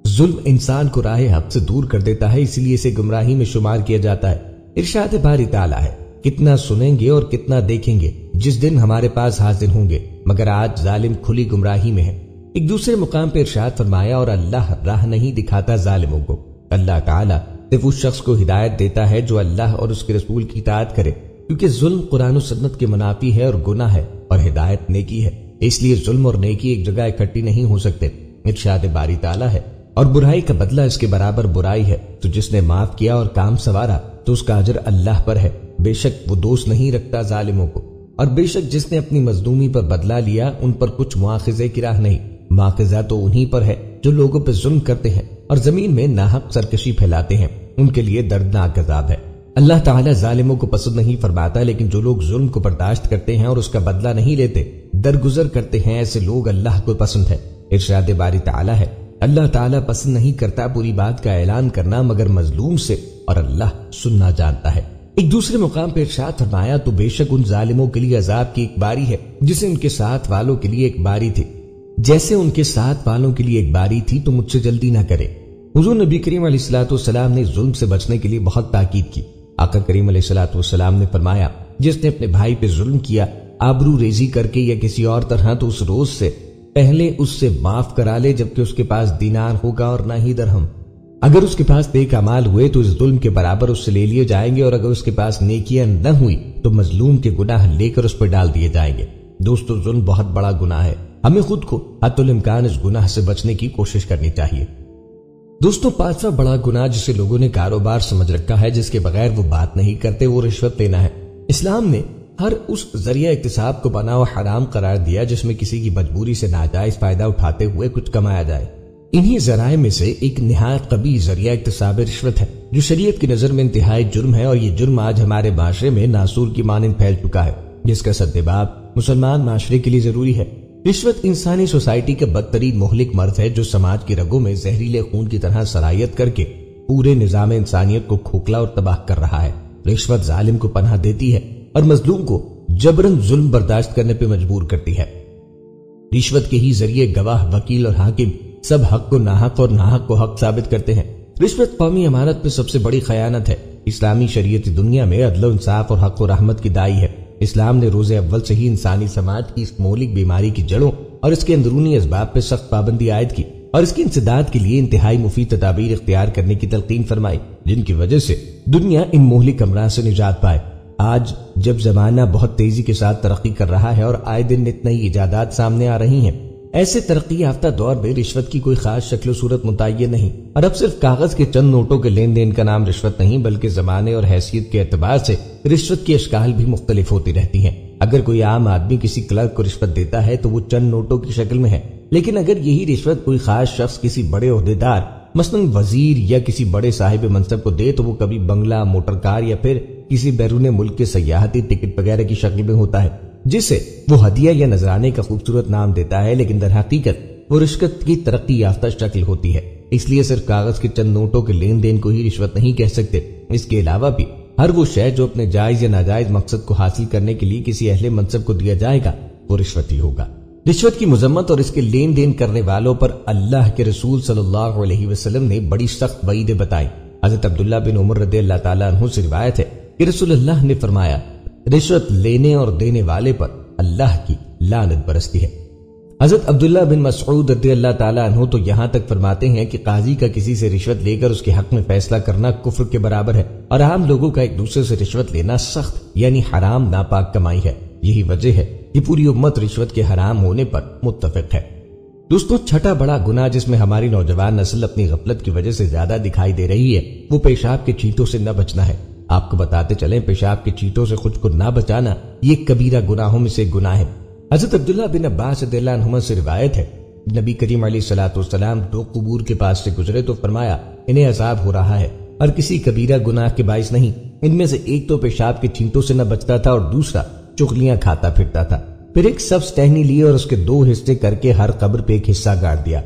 ظلم انسان کو راہ حق سے دور کر دیتا ہے، اس لیے اسے گمراہی میں شمار کیا جاتا ہے۔ ارشاد باری تعالیٰ ہے، کتنا سنیں گے اور کتنا دیکھیں گے جس دن ہمارے پاس حاضر ہوں گے، مگر آج ظالم کھلی گمراہی میں ہے۔ ایک دوسرے مقام پہ ارشاد فرمایا، اور اللہ راہ نہیں دکھاتا ظالموں کو۔ اللہ تعالیٰ صرف اس شخص کو ہدایت دیتا ہے جو اللہ اور اس کے رسول کی اطاعت کرے، کیونکہ ظلم قرآن و سنت کے منافی ہے اور گناہ ہے، اور ہدایت نیکی ہے، اس لیے ظلم اور نیکی ایک جگہ اکٹھی نہیں ہو سکتے۔ ارشاد باری تعالیٰ ہے، اور برائی کا بدلہ اس کے برابر برائی ہے، تو جس نے معاف کیا اور کام سنوارا تو اس کا اجر اللہ پر ہے، بے شک وہ دوست نہیں رکھتا ظالموں کو، اور بے شک جس نے اپنی مظلومی پر بدلہ لیا ان پر کچھ مواخذے کی راہ نہیں، مواخذہ تو انہی پر ہے جو لوگوں پہ ظلم کرتے ہیں اور زمین میں ناحق سرکشی پھیلاتے ہیں، ان کے لیے دردناک عذاب ہے۔ اللہ تعالیٰ ظالموں کو پسند نہیں فرماتا، لیکن جو لوگ ظلم کو برداشت کرتے ہیں اور اس کا بدلہ نہیں لیتے، درگزر کرتے ہیں، ایسے لوگ اللہ کو پسند ہے۔ ارشاد باری تعالیٰ ہے، اللہ تعالیٰ پسند نہیں کرتا بری بات کا اعلان کرنا مگر مظلوم سے، اور اللہ سننا جانتا ہے۔ ایک دوسرے مقام پہ ارشاد فرمایا، تو بے شک ان ظالموں کے لیے عذاب کی ایک باری ہے جسے ان کے ساتھ والوں کے لیے ایک باری تھی، جیسے ان کے ساتھ والوں کے لیے ایک باری تھی، تو مجھ سے جلدی نہ کرے۔ حضور نبی کریم علیہ الصلوۃ والسلام نے ظلم سے بچنے کے لیے بہت تاکید کی۔ آقا کریم علیہ الصلوۃ والسلام نے فرمایا، جس نے اپنے بھائی پہ ظلم کیا آبرو ریزی کر کے یا کسی اور طرح، تو اس روز سے پہلے اس سے معاف کرا لے جبکہ اس کے پاس دینار ہوگا اور نہ ہی درہم۔ اگر اس کے پاس نیک اعمال ہوئے تو اس ظلم کے برابر اس سے لے لیے جائیں گے، اور اگر اس کے پاس نیکیاں نہ ہوئی تو مظلوم کے گناہ لے کر اس پر ڈال دیے جائیں گے۔ دوستو، ظلم بہت بڑا گناہ ہے، ہمیں خود کو حتی الامکان اس گناہ سے بچنے کی کوشش کرنی چاہیے۔ دوستو، پانچواں بڑا گناہ جسے لوگوں نے کاروبار سمجھ رکھا ہے، جس کے بغیر وہ بات نہیں کرتے، وہ رشوت لینا ہے۔ اسلام نے ہر اس ذریعہ اکتساب کو بنا و حرام قرار دیا جس میں کسی کی مجبوری سے ناجائز فائدہ اٹھاتے ہوئے کچھ کمایا جائے۔ انہی ذرائع میں سے ایک نہایت قبیح ذریعہ اکتساب رشوت ہے، جو شریعت کی نظر میں انتہائی جرم ہے، اور یہ جرم آج ہمارے معاشرے میں ناسور کی مانند پھیل چکا ہے، جس کا سدباب مسلمان معاشرے کے لیے ضروری ہے۔ رشوت انسانی سوسائٹی کا بدترین مہلک مرض ہے، جو سماج کی رگوں میں زہریلے خون کی طرح سرایت کر کے پورے نظام انسانیت کو کھوکھلا اور تباہ کر رہا ہے۔ رشوت ظالم کو پناہ دیتی ہے اور مظلوم کو جبرن ظلم برداشت کرنے پہ مجبور کرتی ہے۔ رشوت کے ہی ذریعے گواہ، وکیل اور حاکم سب حق کو ناحق اور ناحق کو حق ثابت کرتے ہیں۔ رشوت قومی امانت پہ سب سے بڑی خیانت ہے۔ اسلامی شریعت دنیا میں عدل و انصاف اور حق و رحمت کی دائی ہے۔ اسلام نے روز اول سے ہی انسانی سماج کی اس مہلک بیماری کی جڑوں اور اس کے اندرونی اسباب پہ سخت پابندی عائد کی، اور اس کی انسداد کے لیے انتہائی مفید تدابیر اختیار کرنے کی تلقین فرمائی، جن کی وجہ سے دنیا ان مہلک امراض سے نجات پائے۔ آج جب زمانہ بہت تیزی کے ساتھ ترقی کر رہا ہے اور آئے دن نت نئی ایجادات سامنے آ رہی ہیں، ایسے ترقی یافتہ دور میں رشوت کی کوئی خاص شکل و صورت متعین نہیں، اور اب صرف کاغذ کے چند نوٹوں کے لین دین کا نام رشوت نہیں، بلکہ زمانے اور حیثیت کے اعتبار سے رشوت کی اشکال بھی مختلف ہوتی رہتی ہیں۔ اگر کوئی عام آدمی کسی کلرک کو رشوت دیتا ہے تو وہ چند نوٹوں کی شکل میں ہے، لیکن اگر یہی رشوت کوئی خاص شخص کسی بڑے عہدیدار مثلا وزیر یا کسی بڑے صاحب منصب کو دے تو وہ کبھی بنگلہ، موٹر کار یا پھر کسی بیرون ملک کے سیاحتی ٹکٹ وغیرہ کی شکل میں ہوتا ہے، جسے وہ ہدیہ یا نذرانے کا خوبصورت نام دیتا ہے، لیکن در حقیقت وہ رشوت کی ترقی یافتہ شکل ہوتی ہے۔ اس لیے صرف کاغذ کے چند نوٹوں کے لین دین کو ہی رشوت نہیں کہہ سکتے، اس کے علاوہ بھی ہر وہ شے جو اپنے جائز یا ناجائز مقصد کو حاصل کرنے کے لیے کسی اہل منصب کو دیا جائے گا وہ رشوت ہی ہوگا۔ رشوت کی مذمت اور اس کے لین دین کرنے والوں پر اللہ کے رسول صلی اللہ علیہ وسلم نے بڑی سخت وعیدیں بتائی۔ حضرت عبداللہ بن عمر رضی اللہ تعالیٰ عنہ سے روایت ہے کہ رسول اللہ نے فرمایا، رشوت لینے اور دینے والے پر اللہ کی لعنت برستی ہے۔ حضرت عبداللہ بن مسعود رضی اللہ تعالیٰ عنہ تو یہاں تک فرماتے ہیں کہ قاضی کا کسی سے رشوت لے کر اس کے حق میں فیصلہ کرنا کفر کے برابر ہے، اور عام لوگوں کا ایک دوسرے سے رشوت لینا سخت یعنی حرام ناپاک کمائی ہے۔ یہی وجہ ہے کہ پوری امت رشوت کے حرام ہونے پر متفق ہے۔ دوستوں، چھٹا بڑا گناہ جس میں ہماری نوجوان نسل اپنی غفلت کی وجہ سے زیادہ دکھائی دے رہی ہے وہ پیشاب کے چھینٹوں سے نہ بچنا ہے۔ آپ کو بتاتے چلیں، پیشاب کے چھینٹوں سے خود کو نہ بچانا یہ کبیرہ گناہوں میں سے گناہ ہے۔ حضرت عبداللہ بن عباس رضی اللہ عنہما سے روایت ہے، نبی کریم علیہ الصلوۃ والسلام 2 قبور کے پاس سے گزرے تو فرمایا، انہیں عذاب ہو رہا ہے، اور کسی کبیرہ گناہ کے باعث نہیں۔ ان میں سے ایک تو پیشاب کے چھینٹوں سے نہ بچتا تھا اور دوسرا چغلیاں کھاتا پھرتا تھا۔ پھر ایک سبز ٹہنی لی اور اس کے 2 حصے کر کے ہر قبر پہ ایک حصہ گاڑ دیا۔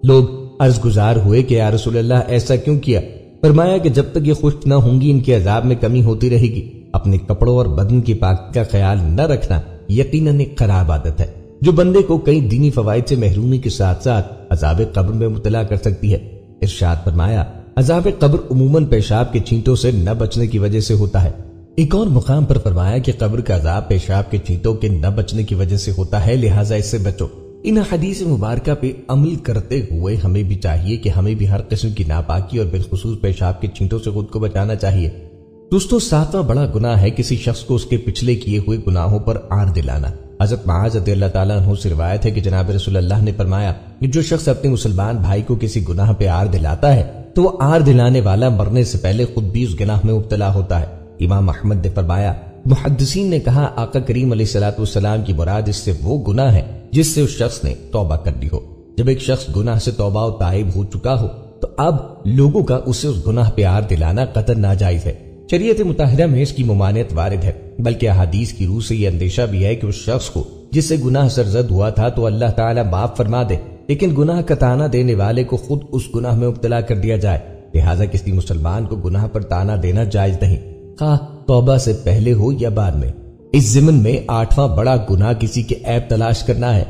لوگ عرض گزار ہوئے کہ یا رسول اللہ ایسا کیوں کیا؟ فرمایا کہ جب تک یہ خشک نہ ہوں گی ان کے عذاب میں کمی ہوتی رہے گی۔ اپنے کپڑوں اور بدن کی پاکی کا خیال نہ رکھنا یقیناً ایک خراب عادت ہے جو بندے کو کئی دینی فوائد سے محرومی کے ساتھ ساتھ عذاب قبر میں مبتلا کر سکتی ہے۔ ارشاد فرمایا، عذاب قبر عموماً پیشاب کے چھینٹوں سے نہ بچنے کی وجہ سے ہوتا ہے۔ ایک اور مقام پر فرمایا کہ قبر کا عذاب پیشاب کے چھینٹوں کے نہ بچنے کی وجہ سے ہوتا ہے، لہٰذا اس سے بچو۔ ان حدیث مبارکہ پہ عمل کرتے ہوئے ہمیں بھی چاہیے کہ ہمیں بھی ہر قسم کی ناپاکی اور بالخصوص پیشاب کے چھینٹوں سے خود کو بچانا چاہیے۔ دوستو، 7واں بڑا گناہ ہے کسی شخص کو اس کے پچھلے کیے ہوئے گناہوں پر آڑ دلانا۔ حضرت معاذ رضی اللہ تعالیٰ عنہ سے روایت ہے کہ جناب رسول اللہ نے فرمایا کہ جو شخص اپنے مسلمان بھائی کو کسی گناہ پہ آڑ دلاتا ہے تو وہ آڑ دلانے والا مرنے سے پہلے خود بھی اس گناہ میں مبتلا ہوتا ہے۔ امام احمد نے فرمایا، محدثین نے کہا آقا کریم علیہ الصلوۃ والسلام کی مراد اس سے وہ گناہ ہے جس سے اس شخص نے توبہ کر لی ہو۔ جب ایک شخص گناہ سے توبہ و تائب ہو چکا ہو تو اب لوگوں کا اسے اس گناہ پہ آڑ دلانا قطعاً ناجائز ہے۔ شریعت مطہرہ میں اس کی ممانعت وارد ہے، بلکہ احادیث کی روح سے یہ اندیشہ بھی ہے کہ اس شخص کو جس سے گناہ سرزد ہوا تھا تو اللہ تعالیٰ معاف فرما دے، لیکن گناہ کا تانا دینے والے کو خود اس گناہ میں مبتلا کر دیا جائے۔ لہٰذا کسی مسلمان کو گناہ پر تانا دینا جائز نہیں، خواہ توبہ سے پہلے ہو یا بعد میں۔ اس ضمن میں 8واں بڑا گناہ کسی کے عیب تلاش کرنا ہے۔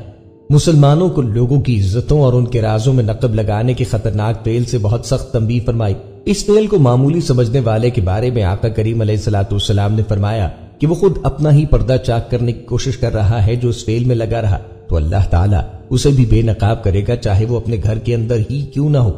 مسلمانوں کو لوگوں کی عزتوں اور ان کے رازوں میں نقب لگانے کے خطرناک فعل سے بہت سخت تنبیہ فرمائی۔ اس فعل کو معمولی سمجھنے والے کے بارے میں آقا کریم علیہ الصلوۃ والسلام نے فرمایا کہ وہ خود اپنا ہی پردہ چاک کرنے کی کوشش کر رہا ہے جو اس فعل میں لگا رہا تو اللہ تعالیٰ اسے بھی بے نقاب کرے گا، چاہے وہ اپنے گھر کے اندر ہی کیوں نہ ہو۔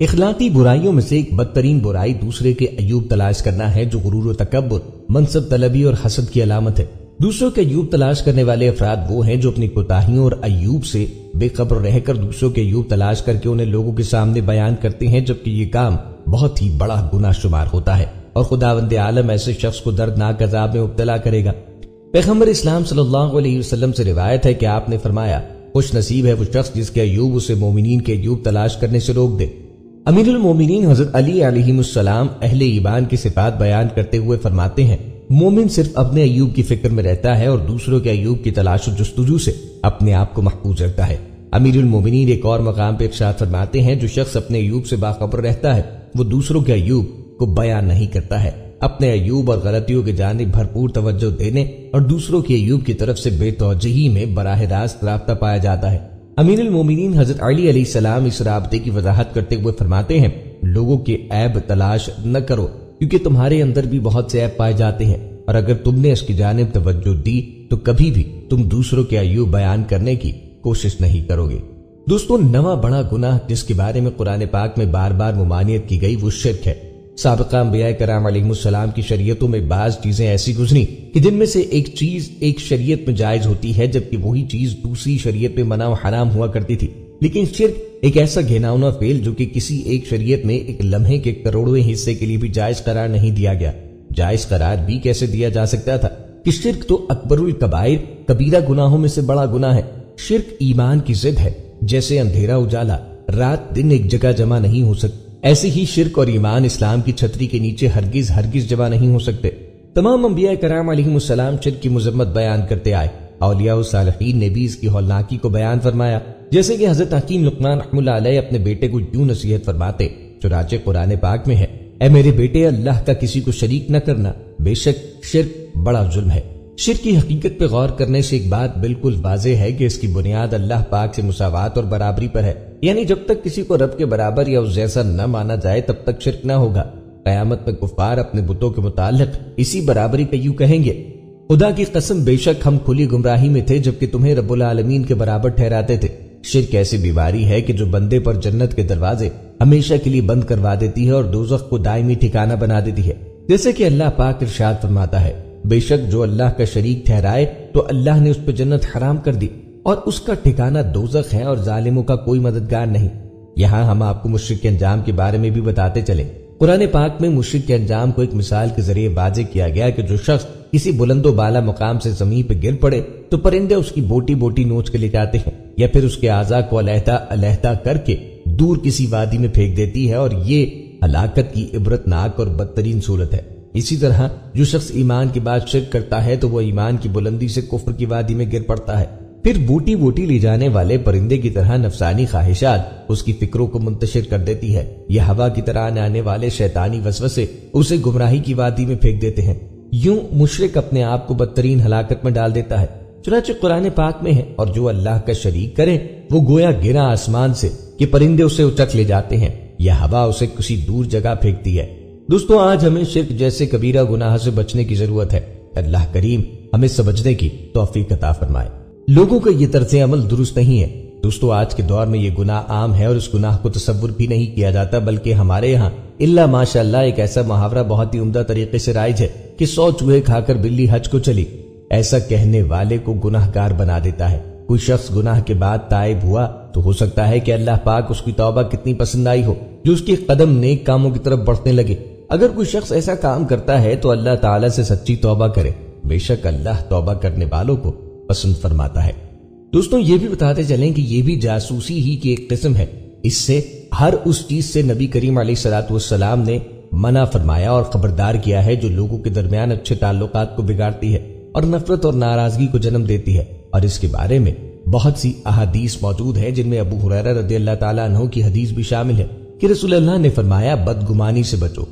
اخلاقی برائیوں میں سے ایک بدترین برائی دوسرے کے عیوب تلاش کرنا ہے، جو غرور و تکبر، منصب طلبی اور حسد کی علامت ہے۔ دوسروں کے عیوب تلاش کرنے والے افراد وہ ہیں جو اپنی کوتاہیوں اور عیوب سے بے خبر رہ کر دوسروں کے عیوب تلاش کر کے انہیں لوگوں کے سامنے بیان کرتے ہیں، جبکہ یہ کام بہت ہی بڑا گناہ شمار ہوتا ہے اور خداوند عالم ایسے شخص کو دردناک عذاب میں مبتلا کرے گا۔ پیغمبر اسلام صلی اللہ علیہ وسلم سے روایت ہے کہ آپ نے فرمایا، خوش نصیب ہے وہ شخص جس کے عیوب اسے مومنین کے عیوب تلاش کرنے سے روک دے۔ امیر المومنین حضرت علی علیہ السلام اہل ایمان کی صفات بیان کرتے ہوئے فرماتے ہیں، مومن صرف اپنے عیوب کی فکر میں رہتا ہے اور دوسروں کے عیوب کی تلاش و جستجو سے اپنے آپ کو محفوظ رکھتا ہے۔ امیر المومنین ایک اور مقام پہ ارشاد فرماتے ہیں، جو شخص اپنے عیوب سے باخبر رہتا ہے وہ دوسروں کے عیوب کو بیان نہیں کرتا ہے۔ اپنے عیوب اور غلطیوں کی جانب بھرپور توجہ دینے اور دوسروں کے عیوب کی طرف سے بے توجہی میں براہ راست رابطہ پایا جاتا ہے۔ امیر المومنین حضرت علی علیہ السلام اس رابطے کی وضاحت کرتے ہوئے فرماتے ہیں، لوگوں کے عیب تلاش نہ کرو، کیونکہ تمہارے اندر بھی بہت سے عیب پائے جاتے ہیں، اور اگر تم نے اس کی جانب توجہ دی تو کبھی بھی تم دوسروں کے عیوب بیان کرنے کی کوشش نہیں کرو گے۔ دوستو، 9واں بڑا گناہ جس کے بارے میں قرآن پاک میں بار بار ممانعت کی گئی وہ شرک ہے۔ سابقہ انبیاء کرام علیہ السلام کی شریعتوں میں بعض چیزیں ایسی گزری کہ جن میں سے ایک چیز ایک شریعت میں جائز ہوتی ہے، جبکہ وہی چیز دوسری شریعت میں منع و حرام ہوا کرتی تھی۔ لیکن شرک ایک ایسا گھناؤنا فعل جو کہ کسی ایک شریعت میں ایک لمحے کے کروڑویں حصے کے لیے بھی جائز قرار نہیں دیا گیا۔ جائز قرار بھی کیسے دیا جا سکتا تھا کہ شرک تو اکبر الکبائر، کبیرہ گناہوں میں سے بڑا گناہ ہے۔ شرک ایمان کی ضد ہے، جیسے اندھیرا اجالا، رات دن ایک جگہ جمع نہیں ہو سکتے، ایسے ہی شرک اور ایمان اسلام کی چھتری کے نیچے ہرگز جمع نہیں ہو سکتے۔ تمام انبیاء کرام علیہ السلام شرک کی مذمت بیان کرتے آئے۔ اولیاء و صالحین نے بھی اس کی ہولناکی کو بیان فرمایا، جیسے کہ حضرت حکیم لقمان رحمۃ اللہ علیہ اپنے بیٹے کو یوں نصیحت فرماتے، چنانچہ قرآن پاک میں ہے، اے میرے بیٹے، اللہ کا کسی کو شریک نہ کرنا، بے شک شرک بڑا ظلم ہے۔ شرک کی حقیقت پہ غور کرنے سے ایک بات بالکل واضح ہے کہ اس کی بنیاد اللہ پاک سے مساوات اور برابری پر ہے، یعنی جب تک کسی کو رب کے برابر یا اس جیسا نہ مانا جائے تب تک شرک نہ ہوگا۔ قیامت میں کفار اپنے بتوں کے متعلق اسی برابری کا یوں کہیں گے، خدا کی قسم بے شک ہم کھلی گمراہی میں تھے جبکہ تمہیں رب العالمین کے برابر ٹھہراتے تھے۔ شرک ایسی بیماری ہے کہ جو بندے پر جنت کے دروازے ہمیشہ کے لیے بند کروا دیتی ہے اور دوزخ کو دائمی ٹھکانہ بنا دیتی ہے، جیسے کہ اللہ پاک ارشاد فرماتا ہے، بے شک جو اللہ کا شریک ٹھہرائے تو اللہ نے اس پہ جنت حرام کر دی اور اس کا ٹھکانہ دوزخ ہے اور ظالموں کا کوئی مددگار نہیں۔ یہاں ہم آپ کو مشرک کے انجام کے بارے میں بھی بتاتے چلیں۔ قرآن پاک میں مشرک کے انجام کو ایک مثال کے ذریعے واضح کیا گیا کہ جو شخص کسی بلند و بالا مقام سے زمین پہ گر پڑے تو پرندے اس کی بوٹی بوٹی نوچ کے لے جاتے ہیں، یا پھر اس کے اعضاء کو علیحدہ علیحدہ کر کے دور کسی وادی میں پھینک دیتی ہے، اور یہ ہلاکت کی عبرت ناک اور بدترین صورت ہے۔ اسی طرح جو شخص ایمان کے بعد شرک کرتا ہے تو وہ ایمان کی بلندی سے کفر کی وادی میں گر پڑتا ہے، پھر بوٹی بوٹی لے جانے والے پرندے کی طرح نفسانی خواہشات اس کی فکروں کو منتشر کر دیتی ہے، یہ ہوا کی طرح آنے والے شیطانی وسوسے اسے گمراہی کی وادی میں پھینک دیتے ہیں۔ یوں مشرک اپنے آپ کو بدترین ہلاکت میں ڈال دیتا ہے۔ چنانچہ قرآن پاک میں ہے، اور جو اللہ کا شریک کرے وہ گویا گرا آسمان سے کہ پرندے اسے اچک لے جاتے ہیں، یا ہوا اسے کسی دور جگہ پھینکتی ہے۔ دوستو، آج ہمیں شرک جیسے کبیرہ گناہ سے بچنے کی ضرورت ہے۔ اللہ کریم ہمیں سمجھنے کی توفیق عطا فرمائے۔ لوگوں کا یہ طرز عمل درست نہیں ہے دوستو آج کے دور میں یہ گناہ عام ہے اور اس گناہ کو تصور بھی نہیں کیا جاتا، بلکہ ہمارے یہاں الا ماشاء اللہ ایک ایسا محاورہ بہت ہی عمدہ طریقے سے رائج ہے کہ 100 چوہے کھا کر بلی حج کو چلی۔ ایسا کہنے والے کو گناہ گار بنا دیتا ہے۔ کوئی شخص گناہ کے بعد تائب ہوا تو ہو سکتا ہے کہ اللہ پاک اس کی توبہ کتنی پسند آئی ہو جو اس کے قدم نیک کاموں کی طرف بڑھنے لگے۔ اگر کوئی شخص ایسا کام کرتا ہے تو اللہ تعالیٰ سے سچی توبہ کرے، بے شک اللہ توبہ کرنے والوں کو پسند فرماتا ہے۔ دوستوں یہ بھی بتاتے چلیں کہ یہ بھی جاسوسی ہی کی ایک قسم ہے۔ اس سے ہر اس چیز سے نبی کریم علیہ الصلوۃ والسلام نے منع فرمایا اور خبردار کیا ہے جو لوگوں کے درمیان اچھے تعلقات کو بگاڑتی ہے اور نفرت اور ناراضگی کو جنم دیتی ہے، اور اس کے بارے میں بہت سی احادیث موجود ہیں جن میں ابو ہریرہ رضی اللہ تعالیٰ عنہ کی حدیث بھی شامل ہے کہ رسول اللہ نے فرمایا بدگمانی سے بچو۔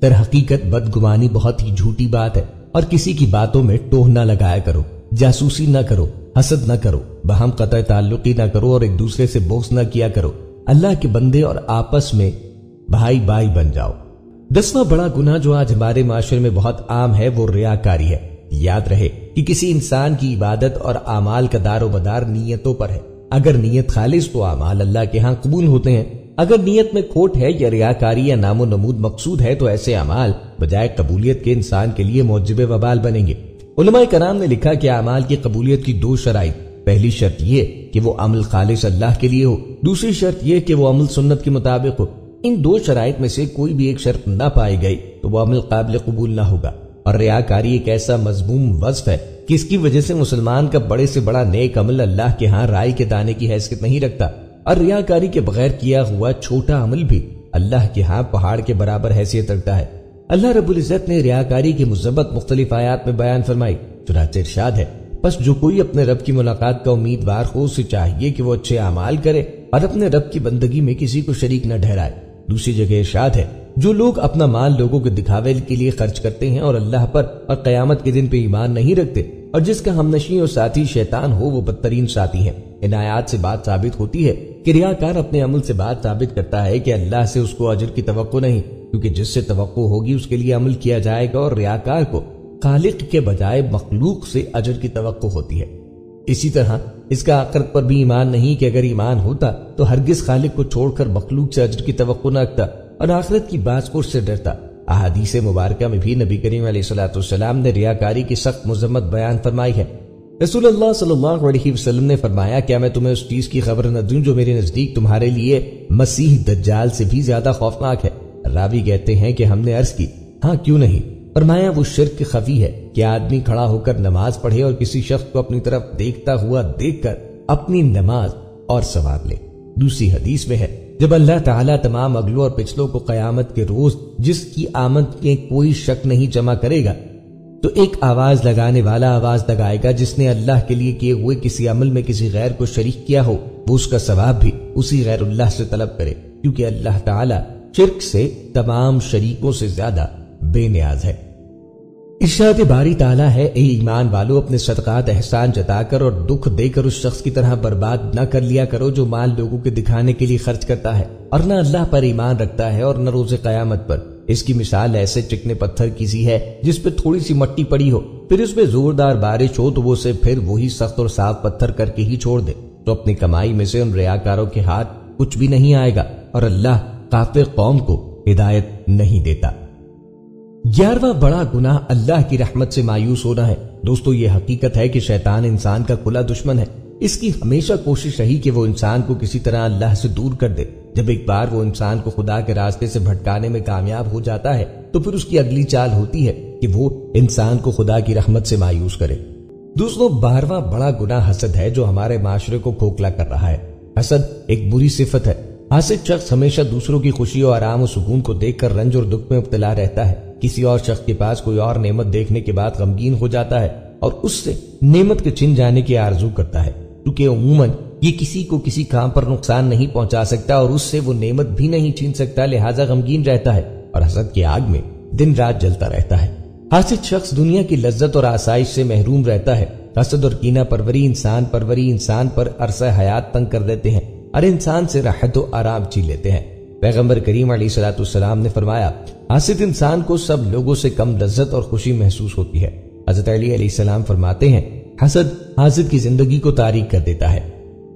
در حقیقت بدگمانی بہت ہی جھوٹی بات ہے، اور کسی کی باتوں میں ٹوہ نہ لگایا کرو، جاسوسی نہ کرو، حسد نہ کرو، باہم قطع تعلقی نہ کرو اور ایک دوسرے سے بغض نہ کیا کرو۔ اللہ کے بندے اور آپس میں بھائی بھائی بن جاؤ۔ 10واں بڑا گناہ جو آج ہمارے معاشرے میں بہت عام ہے وہ ریاکاری ہے۔ یاد رہے کہ کسی انسان کی عبادت اور اعمال کا دار و مدار نیتوں پر ہے۔ اگر نیت خالص تو اعمال اللہ کے ہاں قبول ہوتے ہیں، اگر نیت میں کھوٹ ہے یا ریاکاری یا نام و نمود مقصود ہے تو ایسے اعمال بجائے قبولیت کے انسان کے لیے موجب وبال بنیں گے۔ علماء کرام نے لکھا کہ اعمال کی قبولیت کی 2 شرائط، پہلی شرط یہ کہ وہ عمل خالص اللہ کے لیے ہو، دوسری شرط یہ کہ وہ عمل سنت کے مطابق ہو۔ ان 2 شرائط میں سے کوئی بھی ایک شرط نہ پائی گئی تو وہ عمل قابل قبول نہ ہوگا۔ اور ریاکاری ایک ایسا مذموم وصف ہے کہ اس کی وجہ سے مسلمان کا بڑے سے بڑا نیک عمل اللہ کے ہاں رائی کے دانے کی حیثیت نہیں رکھتا، اور ریاکاری کے بغیر کیا ہوا چھوٹا عمل بھی اللہ کے ہاں پہاڑ کے برابر حیثیت رکھتا ہے۔ اللہ رب العزت نے ریاکاری کی مذمت مختلف آیات میں بیان فرمائی، چنانچہ ارشاد ہے بس جو کوئی اپنے رب کی ملاقات کا امیدوار ہو اسے چاہیے کہ وہ اچھے اعمال کرے اور اپنے رب کی بندگی میں کسی کو شریک نہ ٹھہرائے۔ دوسری جگہ ارشاد ہے جو لوگ اپنا مال لوگوں کے دکھاوے کے لیے خرچ کرتے ہیں اور اللہ پر اور قیامت کے دن پہ ایمان نہیں رکھتے، اور جس کا ہمنشین اور ساتھی شیطان ہو وہ بدترین ساتھی ہیں۔ ان آیات سے بات ثابت ہوتی ہے کہ ریاکار اپنے عمل سے بات ثابت کرتا ہے کہ اللہ سے اس کو اجر کی توقع نہیں، کیونکہ جس سے توقع ہوگی اس کے لیے عمل کیا جائے گا، اور ریاکار کو خالق کے بجائے مخلوق سے اجر کی توقع ہوتی ہے۔ اسی طرح اس کا آخرت پر بھی ایمان نہیں کہ اگر ایمان ہوتا تو ہرگز خالق کو چھوڑ کر مخلوق سے اجر کی توقع نہ رکھتا اور آخرت کی بازپرس سے ڈرتا۔ احادیث مبارکہ میں بھی نبی کریم علیہ الصلوۃ والسلام نے ریاکاری کی سخت مذمت بیان فرمائی ہے۔ رسول اللہ صلی اللہ علیہ وسلم نے فرمایا کیا میں تمہیں اس چیز کی خبر نہ دوں جو میرے نزدیک تمہارے لیے مسیح دجال سے بھی زیادہ خوفناک ہے؟ راوی کہتے ہیں کہ ہم نے عرض کی ہاں کیوں نہیں؟ فرمایا وہ شرک خفی ہے کہ آدمی کھڑا ہو کر نماز پڑھے اور کسی شخص کو اپنی طرف دیکھتا ہوا دیکھ کر اپنی نماز اور ثواب لے۔ دوسری حدیث میں ہے جب اللہ تعالیٰ تمام اگلوں اور پچھلوں کو قیامت کے روز جس کی آمد میں کوئی شک نہیں جمع کرے گا تو ایک آواز لگانے والا آواز لگائے گا جس نے اللہ کے لیے کیے ہوئے کسی عمل میں کسی غیر کو شریک کیا ہو، وہ اس کا ثواب بھی اسی غیر اللہ سے طلب کرے، کیونکہ اللہ تعالیٰ شرک سے تمام شریکوں سے زیادہ بے نیاز ہے۔ ارشاد باری تعالیٰ ہے اے ایمان والو اپنے صدقات احسان جتا کر اور دکھ دے کر اس شخص کی طرح برباد نہ کر لیا کرو جو مال لوگوں کے دکھانے کے لیے خرچ کرتا ہے اور نہ اللہ پر ایمان رکھتا ہے اور نہ روز قیامت پر۔ اس کی مثال ایسے چکنے پتھر کی سی ہے جس پہ تھوڑی سی مٹی پڑی ہو، پھر اس پہ زوردار بارش ہو تو وہ اسے پھر وہی سخت اور صاف پتھر کر کے ہی چھوڑ دے، تو اپنی کمائی میں سے ان ریاکاروں کے ہاتھ کچھ بھی نہیں آئے گا اور اللہ کافر قوم کو ہدایت نہیں دیتا۔ 11واں بڑا گناہ اللہ کی رحمت سے مایوس ہونا ہے۔ دوستو یہ حقیقت ہے کہ شیطان انسان کا کھلا دشمن ہے۔ اس کی ہمیشہ کوشش رہی کہ وہ انسان کو کسی طرح اللہ سے دور کر دے۔ جب ایک بار وہ انسان کو خدا کے راستے سے بھٹکانے میں کامیاب ہو جاتا ہے تو پھر اس کی اگلی چال ہوتی ہے کہ وہ انسان کو خدا کی رحمت سے مایوس کرے۔ دوستو 12واں بڑا گناہ حسد ہے جو ہمارے معاشرے کو کھوکھلا کر رہا ہے۔ حسد ایک بری صفت ہے۔ حاسد شخص ہمیشہ دوسروں کی خوشی اور آرام و سکون کو دیکھ کر رنج اور دکھ میں مبتلا رہتا ہے۔ کسی اور شخص کے پاس کوئی اور نعمت دیکھنے کے بعد غمگین ہو جاتا ہے اور اس سے نعمت کے چھن جانے کی آرزو کرتا ہے، کیونکہ عموماً یہ کسی کو کسی کام پر نقصان نہیں پہنچا سکتا اور اس سے وہ نعمت بھی نہیں چھین سکتا، لہٰذا غمگین رہتا ہے اور حسد کی آگ میں دن رات جلتا رہتا ہے۔ حاسد شخص دنیا کی لذت اور آسائش سے محروم رہتا ہے۔ حسد اور کینہ پروری انسان پر عرصہ حیات تنگ کر دیتے ہیں اور انسان سے راحت و آرام چھین لیتے ہیں۔ پیغمبر کریم علیہ الصلوۃ والسلام نے فرمایا حاسد انسان کو سب لوگوں سے کم لذت اور خوشی محسوس ہوتی ہے۔ حضرت علی علیہ السلام فرماتے ہیں حسد حاسد کی زندگی کو تاریک کر دیتا ہے۔